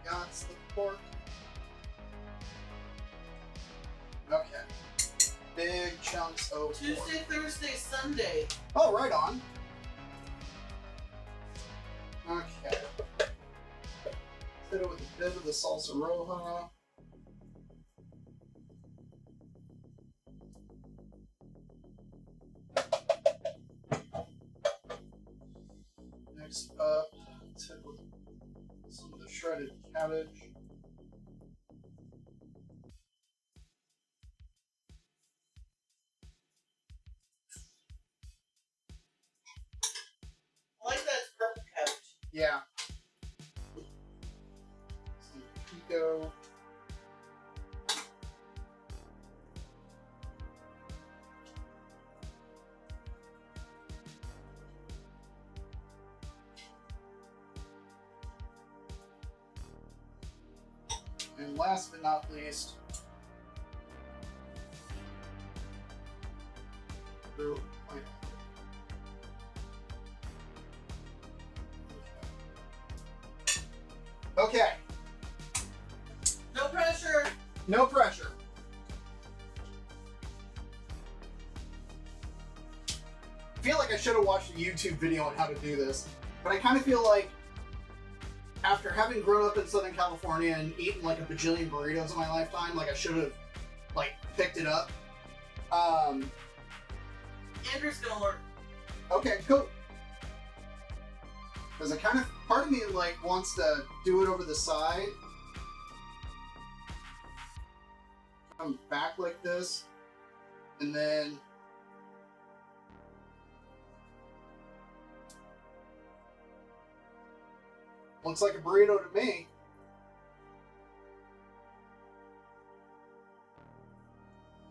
Got the pork. Okay. Big chunks of pork. Tuesday, Thursday, Sunday. Oh, right on. Okay. Hit it with a bit of the salsa roja. Next up, let's hit it with some of the shredded cabbage. I like that purple cabbage. Yeah. Some pico. And last but not least, grilled pineapple. Okay, No pressure. no pressure. I feel like I should have watched a YouTube video on how to do this, but I kind of feel like after having grown up in Southern California and eaten like a bajillion burritos in my lifetime, like I should have like picked it up. Andrew's gonna learn. Okay, cool. Because I kind of, part of me like wants to do it over the side. Come back like this, and then Looks like a burrito to me.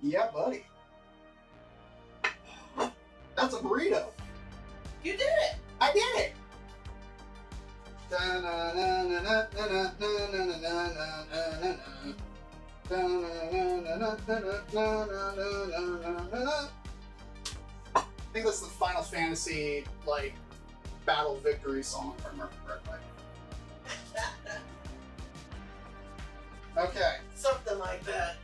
Yeah, buddy. That's a burrito. You did it. I did it. I think that's the Final Fantasy, like, battle victory song, if I remember correctly. Okay, Something like that.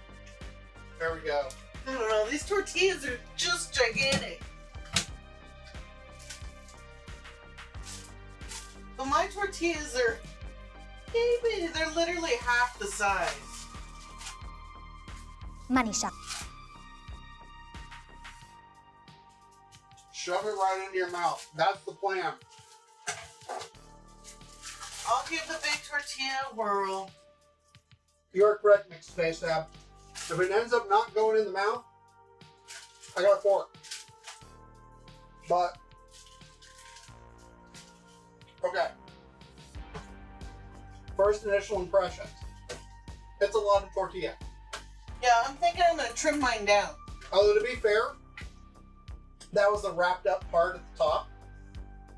there we go. I don't know. These tortillas are just gigantic. But my tortillas are baby. They're literally half the size. Money shot. Shove it right into your mouth. That's the plan. I'll give the big tortilla a whirl. You're correct, Mixed Space Ab. If it ends up not going in the mouth, I got a fork. But, okay. First initial impressions. It's a lot of tortilla. Yeah, I'm thinking I'm gonna trim mine down. Although, to be fair, that was the wrapped up part at the top.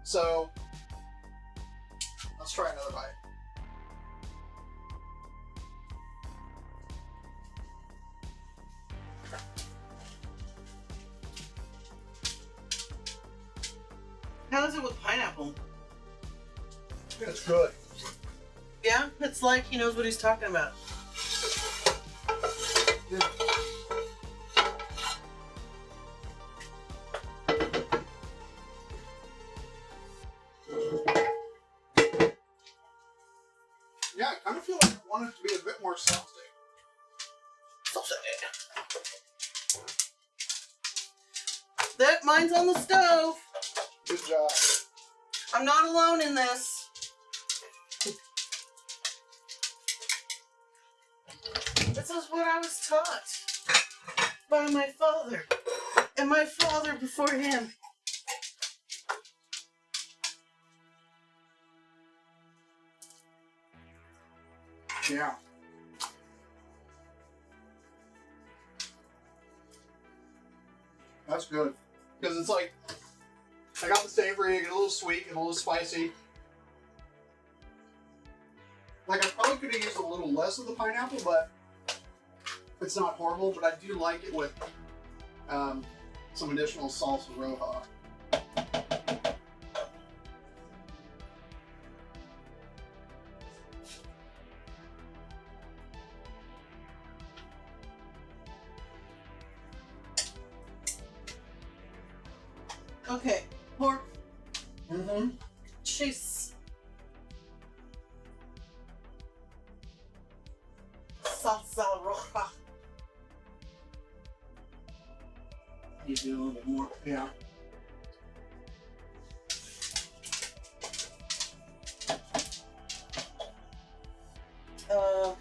So, let's try another bite. How is it with pineapple? It's good. Yeah, it's like he knows what he's talking about. Yeah. Yeah, I kind of feel like I want it to be a bit more saucy. That mine's on the stove. Good job. I'm not alone in this. This is what I was taught by my father and my father before him. Yeah. That's good. Because it's like, I got the savory, I get a little sweet, and a little spicy. Like, I probably could have used a little less of the pineapple, but it's not horrible. But I do like it with some additional salsa roja. Okay, pork, Mm-hmm. cheese, salsa roja. You do a little bit more. Yeah.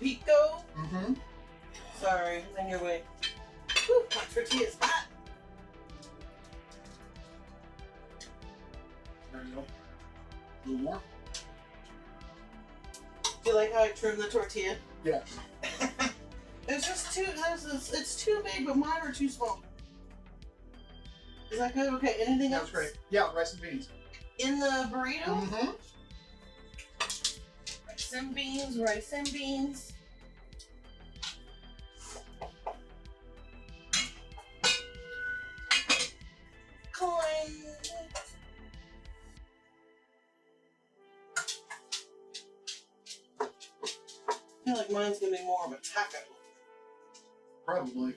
Pico. Mm-hmm. Sorry, it's in your way. Whew, my tortilla's hot. There you go. A little more. Do you like how I trimmed the tortilla? Yes. It's just too. It's too big, but mine are too small. Is that good? Okay. Anything else? That's great. Yeah, rice and beans. In the burrito? Mm-hmm. Rice and beans. Rice and beans. Coin. I feel like mine's gonna be more of a taco. Probably.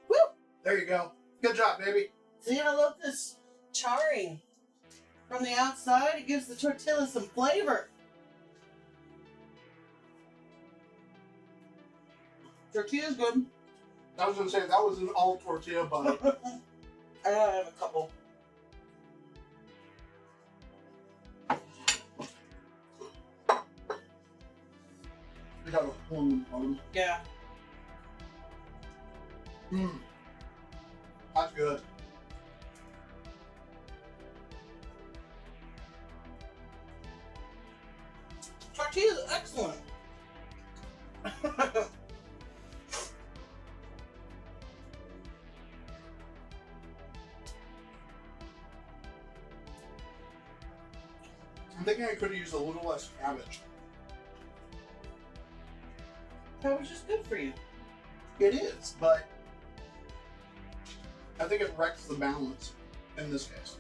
Woo! There you go. Good job, baby. See, I love this charring. From the outside, it gives the tortilla some flavor. Tortilla's good. I was gonna say that was an all tortilla bite. I gotta have a couple. We got a plum on them. Yeah. Mmm. That's good. tortilla is excellent. I'm thinking I could have used a little less cabbage. Cabbage is good for you. It is, but I think it wrecks the balance in this case.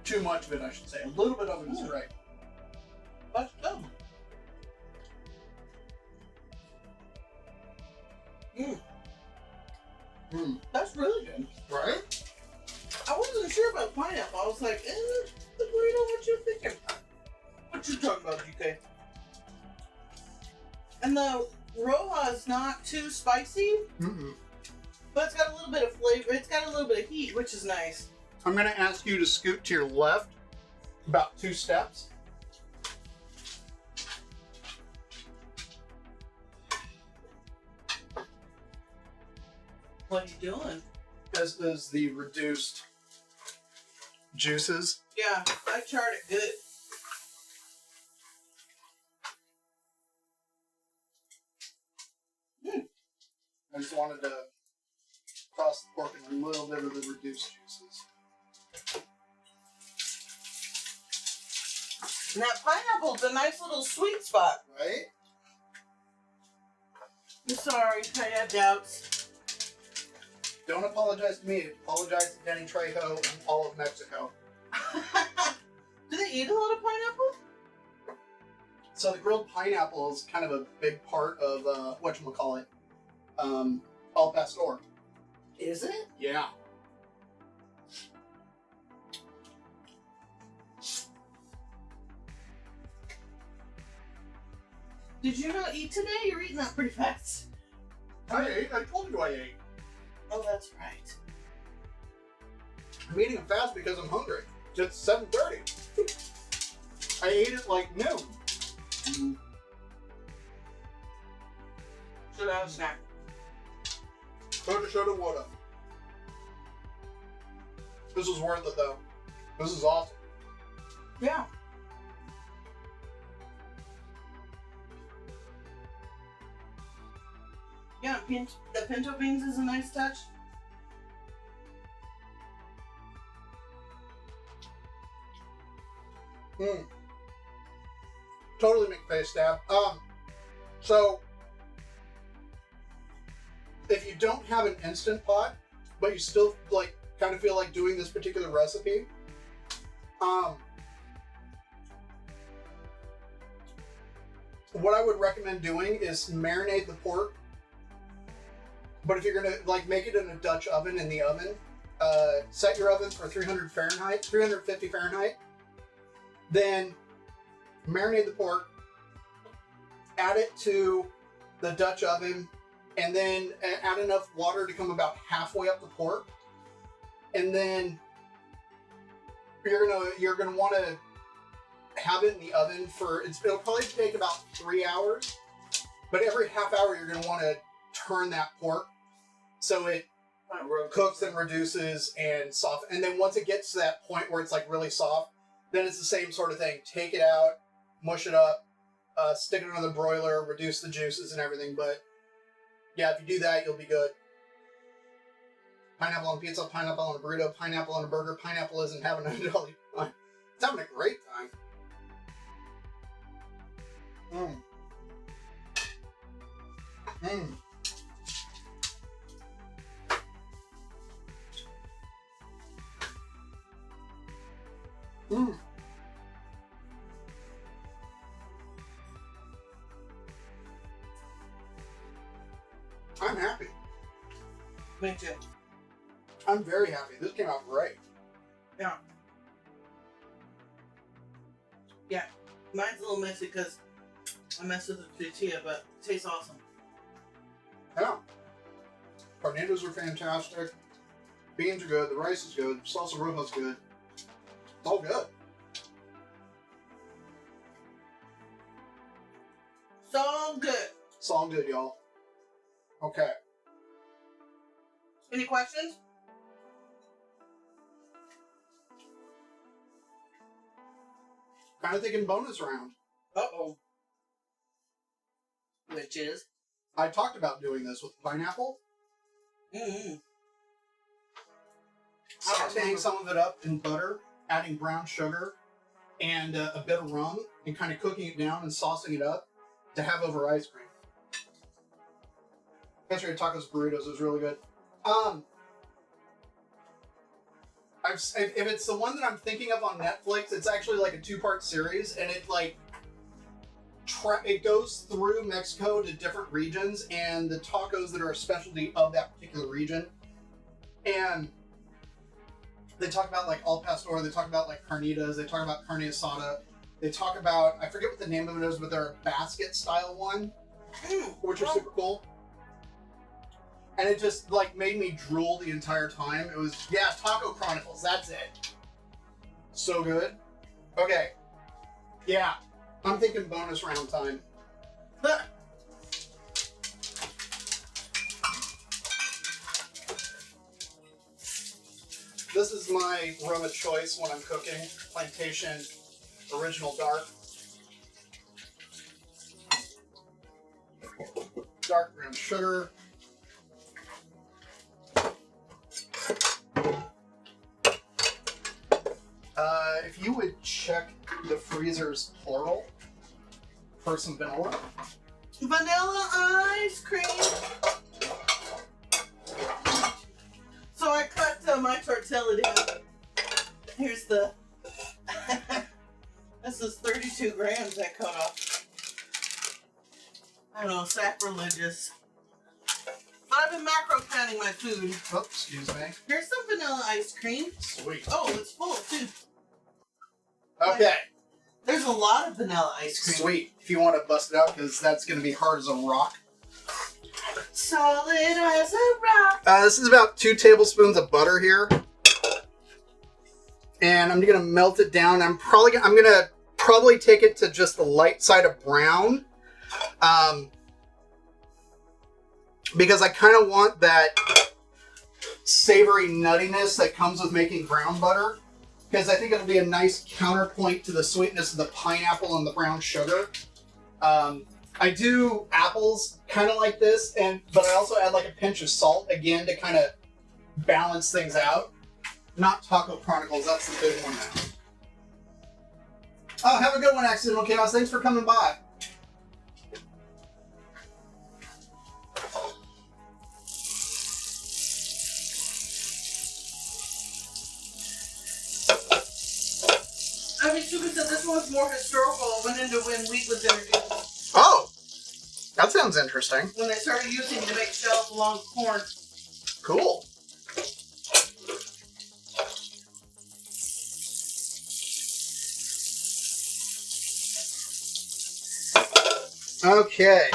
Too much of it, I should say. A little bit of it is great. That's good. That's really good. Right? I wasn't sure about pineapple. I was like, the burrito, what you thinking? What you talking about, DK? And the roja is not too spicy, but it's got a little bit of flavor. It's got a little bit of heat, which is nice. I'm going to ask you to scoot to your left about 2 steps. What are you doing? This is the reduced juices. Yeah, I charred it good. I just wanted to toss the pork in a little bit of the reduced juices. And that pineapple's a nice little sweet spot. Right? I'm sorry, I had doubts. Don't apologize to me. Apologize to Denny Trejo and all of Mexico. Do they eat a lot of pineapple? So the grilled pineapple is kind of a big part of whatchamacallit, al pastor. Is it? Yeah. Did you not eat today? You're eating that pretty fast. I ate. I told you I ate. Oh, that's right. I'm eating it fast because I'm hungry. It's 7:30. I ate it like noon. Should have a snack. Shoulda, woulda. This was worth it though. This is awesome. Yeah. Yeah, the pinto beans is a nice touch. Totally make face stab. So if you don't have an Instant Pot, but you still kind of feel like doing this particular recipe, what I would recommend doing is marinate the pork. But if you're gonna make it in a Dutch oven in the oven, set your oven for 350 Fahrenheit. Then marinate the pork, add it to the Dutch oven, and then add enough water to come about halfway up the pork. And then you're gonna want to have it in the oven it'll probably take about 3 hours. But every half hour you're gonna want to turn that pork so it cooks and reduces and soft. And then once it gets to that point where it's really soft, then it's the same sort of thing. Take it out, mush it up, stick it on the broiler, reduce the juices and everything. But yeah, if you do that, you'll be good. Pineapple on pizza, pineapple on a burrito, pineapple on a burger. Pineapple isn't having a jolly time. It's having a great time. I'm happy. Me too. I'm very happy. This came out great. Yeah. Yeah. Mine's a little messy because I messed with the tortilla, but it tastes awesome. Yeah. Carnitas are fantastic. Beans are good. The rice is good. Salsa roja's good. It's all good. So good. It's all good, y'all. Okay. Any questions? Kind of thinking bonus round. Uh-oh. Which is? I talked about doing this with pineapple. Mm-hmm. Sauteing some of it up in butter, adding brown sugar, and a bit of rum, and kind of cooking it down and saucing it up to have over ice cream. Yesterday, tacos burritos was really good. If it's the one that I'm thinking of on Netflix, it's actually like a 2-part series, and it like it goes through Mexico to different regions and the tacos that are a specialty of that particular region. And they talk about like al pastor, they talk about like carnitas, they talk about carne asada, they talk about, I forget what the name of it is, but they're a basket style one, which are super cool. And it just like made me drool the entire time. It was, yeah, Taco Chronicles, that's it. So good. Okay. Yeah. I'm thinking bonus round time. This is my rum of choice when I'm cooking. Plantation Original Dark. Dark brown sugar. If you would check the freezer's plural for some vanilla. Vanilla ice cream. So I cut my tortilla down. Here's the. This is 32 grams I cut off. I don't know, sacrilegious. But I've been macro counting my food. Oh, excuse me. Here's some vanilla ice cream. Sweet. Oh, it's full too. Okay. There's a lot of vanilla ice cream. Sweet. If you want to bust it out, because that's going to be hard as a rock. Solid as a rock. This is about 2 tablespoons of butter here. And I'm going to melt it down. I'm going to probably take it to just the light side of brown. Because I kind of want that savory nuttiness that comes with making brown butter. Because I think it'll be a nice counterpoint to the sweetness of the pineapple and the brown sugar. I do apples kind of like this, but I also add like a pinch of salt again to kind of balance things out. Not Taco Chronicles, that's the big one now. Oh, have a good one, Accidental Chaos. Thanks for coming by. I mean, Suga said this one's more historical. It went into when wheat was introduced. Oh, that sounds interesting. When they started using it to make shells along with corn. Cool. Okay.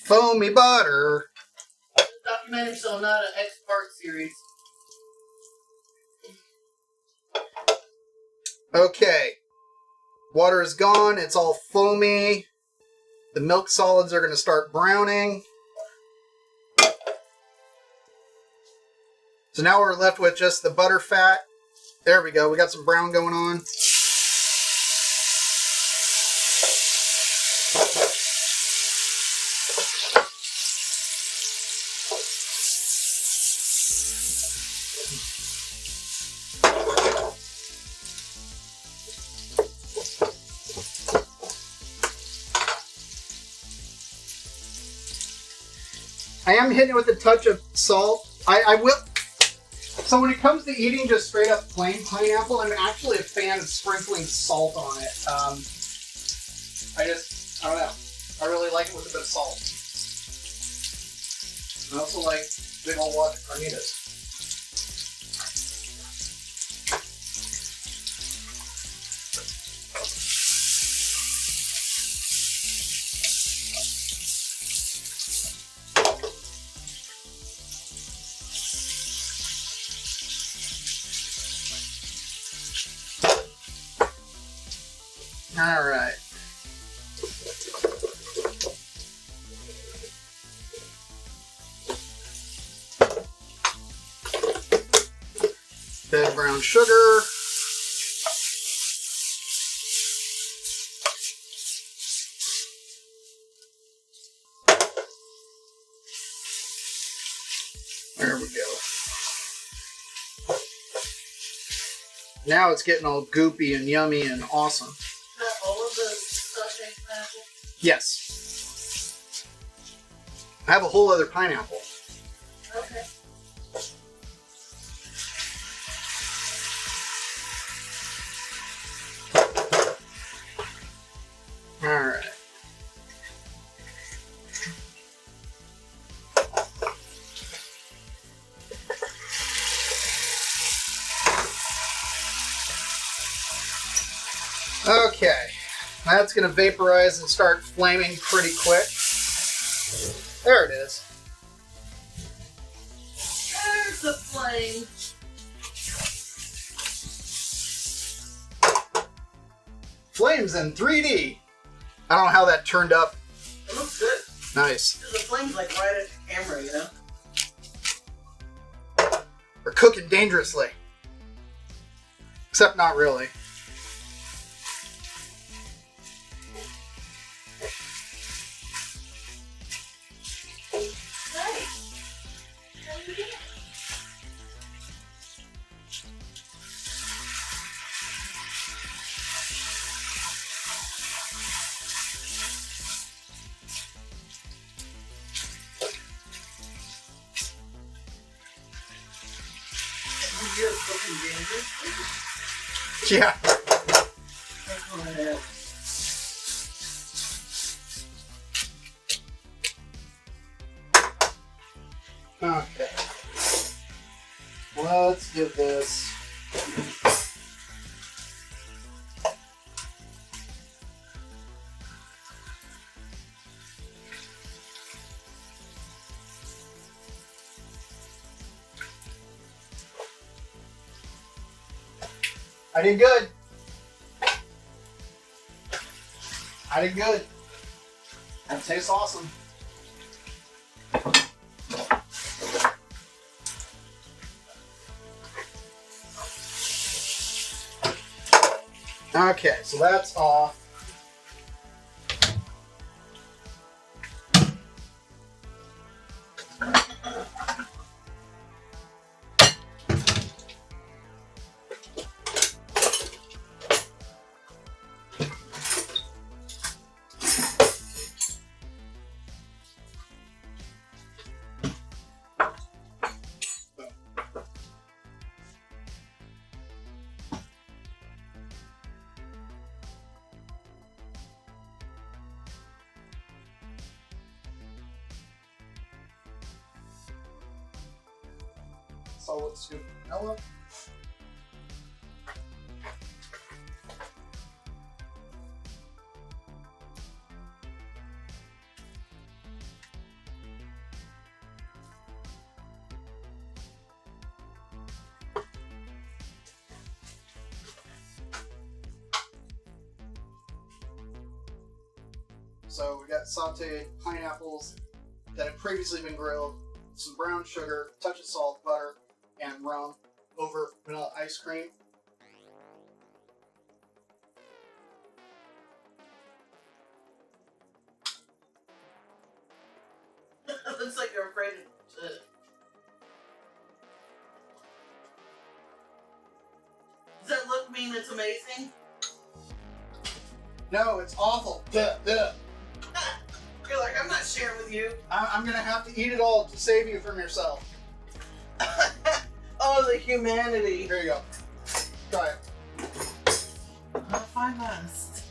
Foamy butter. It's a documentary, so not an X-part series. Okay. Water is gone. It's all foamy. The milk solids are going to start browning. So now we're left with just the butter fat. There we go. We got some brown going on. I am hitting it with a touch of salt. I will. So when it comes to eating just straight up plain pineapple, I'm actually a fan of sprinkling salt on it. I don't know. I really like it with a bit of salt. I also like big old wad of Carnitas. All right. Bit of brown sugar. There we go. Now it's getting all goopy and yummy and awesome. All of the sauteed pineapple? Yes. I have a whole other pineapple. Okay. Alright. Okay, that's going to vaporize and start flaming pretty quick. There it is. There's the flame. Flames in 3D. I don't know how that turned up. It looks good. Nice. The flame's like right at the camera, you know? We're cooking dangerously. Except not really. Yeah. Okay. Let's get this. I did good. I did good. That tastes awesome. Okay, so that's off. Solid scoop of vanilla. So we got sauteed pineapples that have previously been grilled, some brown sugar, a touch of salt, butter, and rum over vanilla ice cream. Looks like you're afraid to. Does that look mean it's amazing? No, it's awful. Duh, duh. You're like, I'm not sharing with you. I'm gonna have to eat it all to save you from yourself. Oh, the humanity. Here you go. Try it. If I must.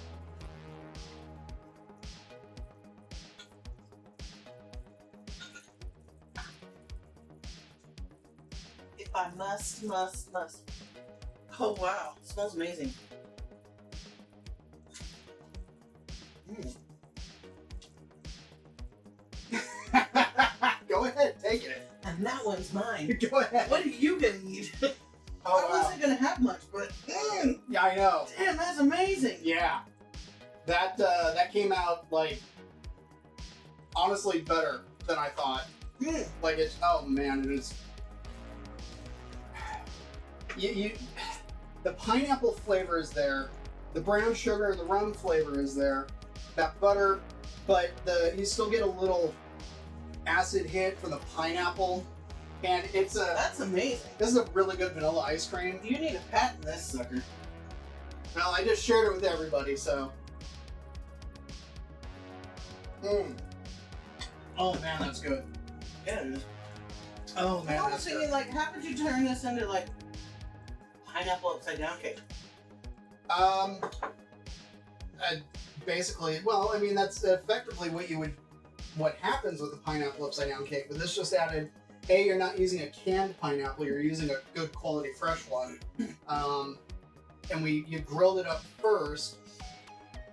If I must. Oh, wow. It smells amazing. Go ahead, take it. And that one's mine. Go ahead. What are you gonna eat? Oh, I wasn't gonna have much, but yeah, I know. damn, that's amazing. Yeah, that came out like honestly better than I thought. Like it's oh man, it is. The pineapple flavor is there, the brown sugar, the rum flavor is there, that butter, but you still get a little acid hit from the pineapple And That's amazing. this is a really good vanilla ice cream. You need to patent this sucker. Well, I just shared it with everybody, so. Oh man, that's good. Yeah, it is. Oh man, I was that's thinking, good. like, how could you turn this into, like, pineapple upside down cake? Basically, well, I mean, that's effectively what happens with the pineapple upside down cake, but this just added, you're not using a canned pineapple, you're using a good quality fresh one. And you grilled it up first,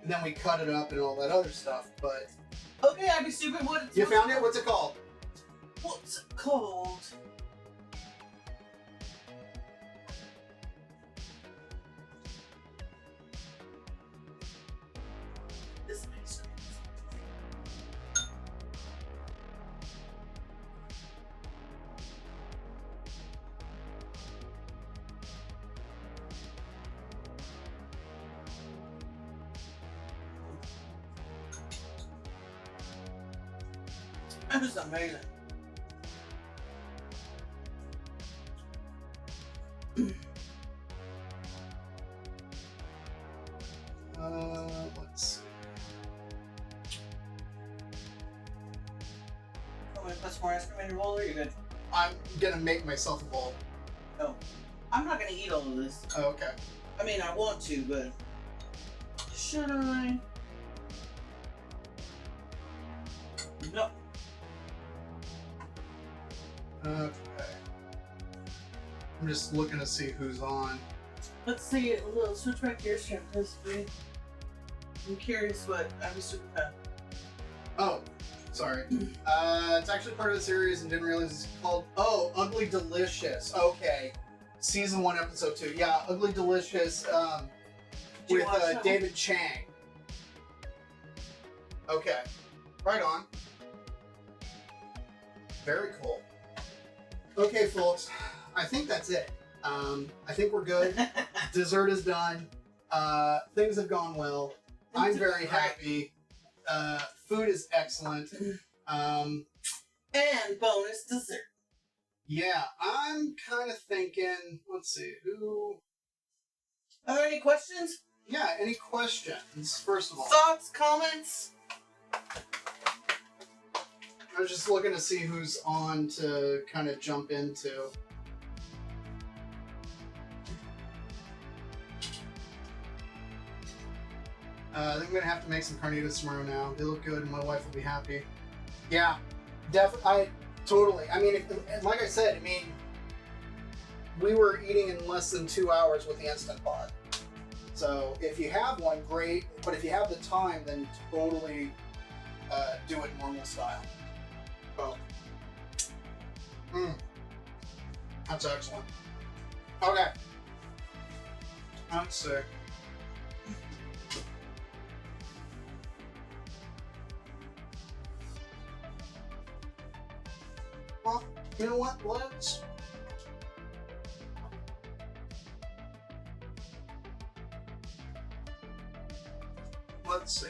and then we cut it up and all that other stuff, but... Okay, I'd be stupid. You found it? What's it called? What's it called? This ice cream. That is amazing. Let's see. Want me to put some more ice cream in your bowl, or you good? I'm gonna make myself a bowl. No. I'm not gonna eat all of this. Oh, okay. I mean, I want to, but... Should I? No. Okay. I'm just looking to see who's on. Let's see, we'll switch back gears here, because I'm curious what I was super fan. Oh, sorry. It's actually part of the series and didn't realize it's called, Ugly Delicious. Okay. Season 1, Episode 2. Yeah, Ugly Delicious, Did you with watch that one? David Chang. Okay. Right on. Very cool. Okay, folks. I think that's it. I think we're good. Dessert is done. Things have gone well. I'm very happy. Food is excellent. And bonus dessert. Yeah, I'm kind of thinking, let's see, who... Are there any questions? Yeah, any questions, first of all? Thoughts, comments? I was just looking to see who's on to kind of jump into. I think I'm gonna have to make some carnitas tomorrow now. They look good and my wife will be happy. Yeah, definitely. Totally. I mean, like I said, we were eating in less than 2 hours with the Instant Pot. So if you have one, great. But if you have the time, then totally do it normal style. Oh. That's excellent. Okay. Let's see. Well, you know what? Let's see.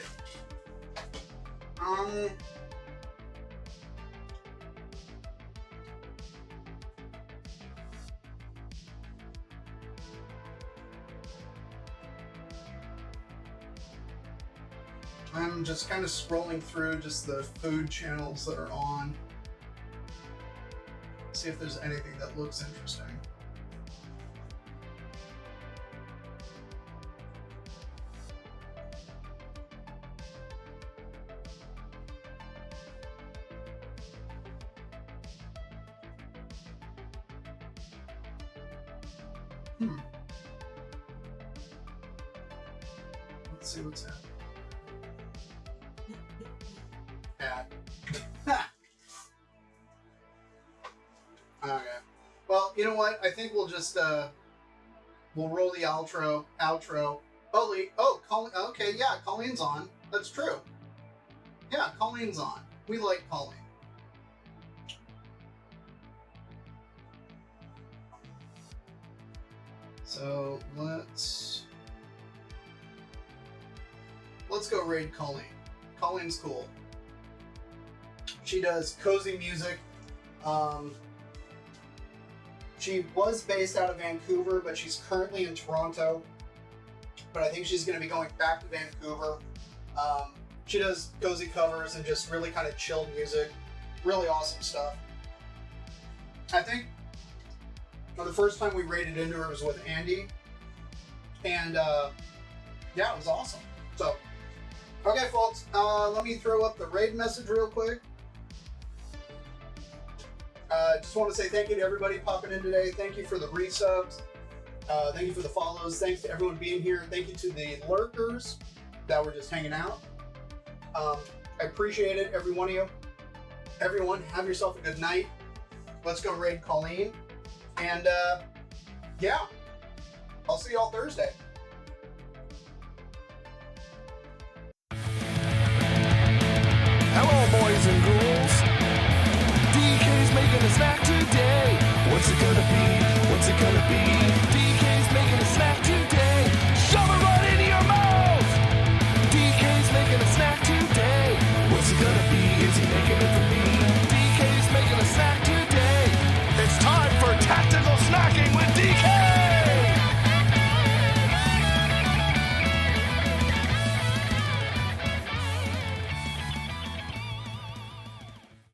I'm just kind of scrolling through just the food channels that are on. See if there's anything that looks interesting. Let's see what's happening. Okay. Well, you know what? I think we'll just we'll roll the outro. Colleen. Okay, yeah, Colleen's on. That's true. Yeah, Colleen's on. We like Colleen. So let's go raid Colleen. Colleen's cool. She does cozy music. She was based out of Vancouver, but she's currently in Toronto. But I think she's going to be going back to Vancouver. She does cozy covers and just really kind of chilled music. Really awesome stuff. I think the first time we raided into her was with Andy. And yeah, it was awesome. So, okay, folks, let me throw up the raid message real quick. Just want to say thank you to everybody popping in today. Thank you for the resubs. Thank you for the follows. Thanks to everyone being here. Thank you to the lurkers that were just hanging out. I appreciate it, every one of you. Everyone, have yourself a good night. Let's go raid Colleen. And yeah, I'll see y'all Thursday.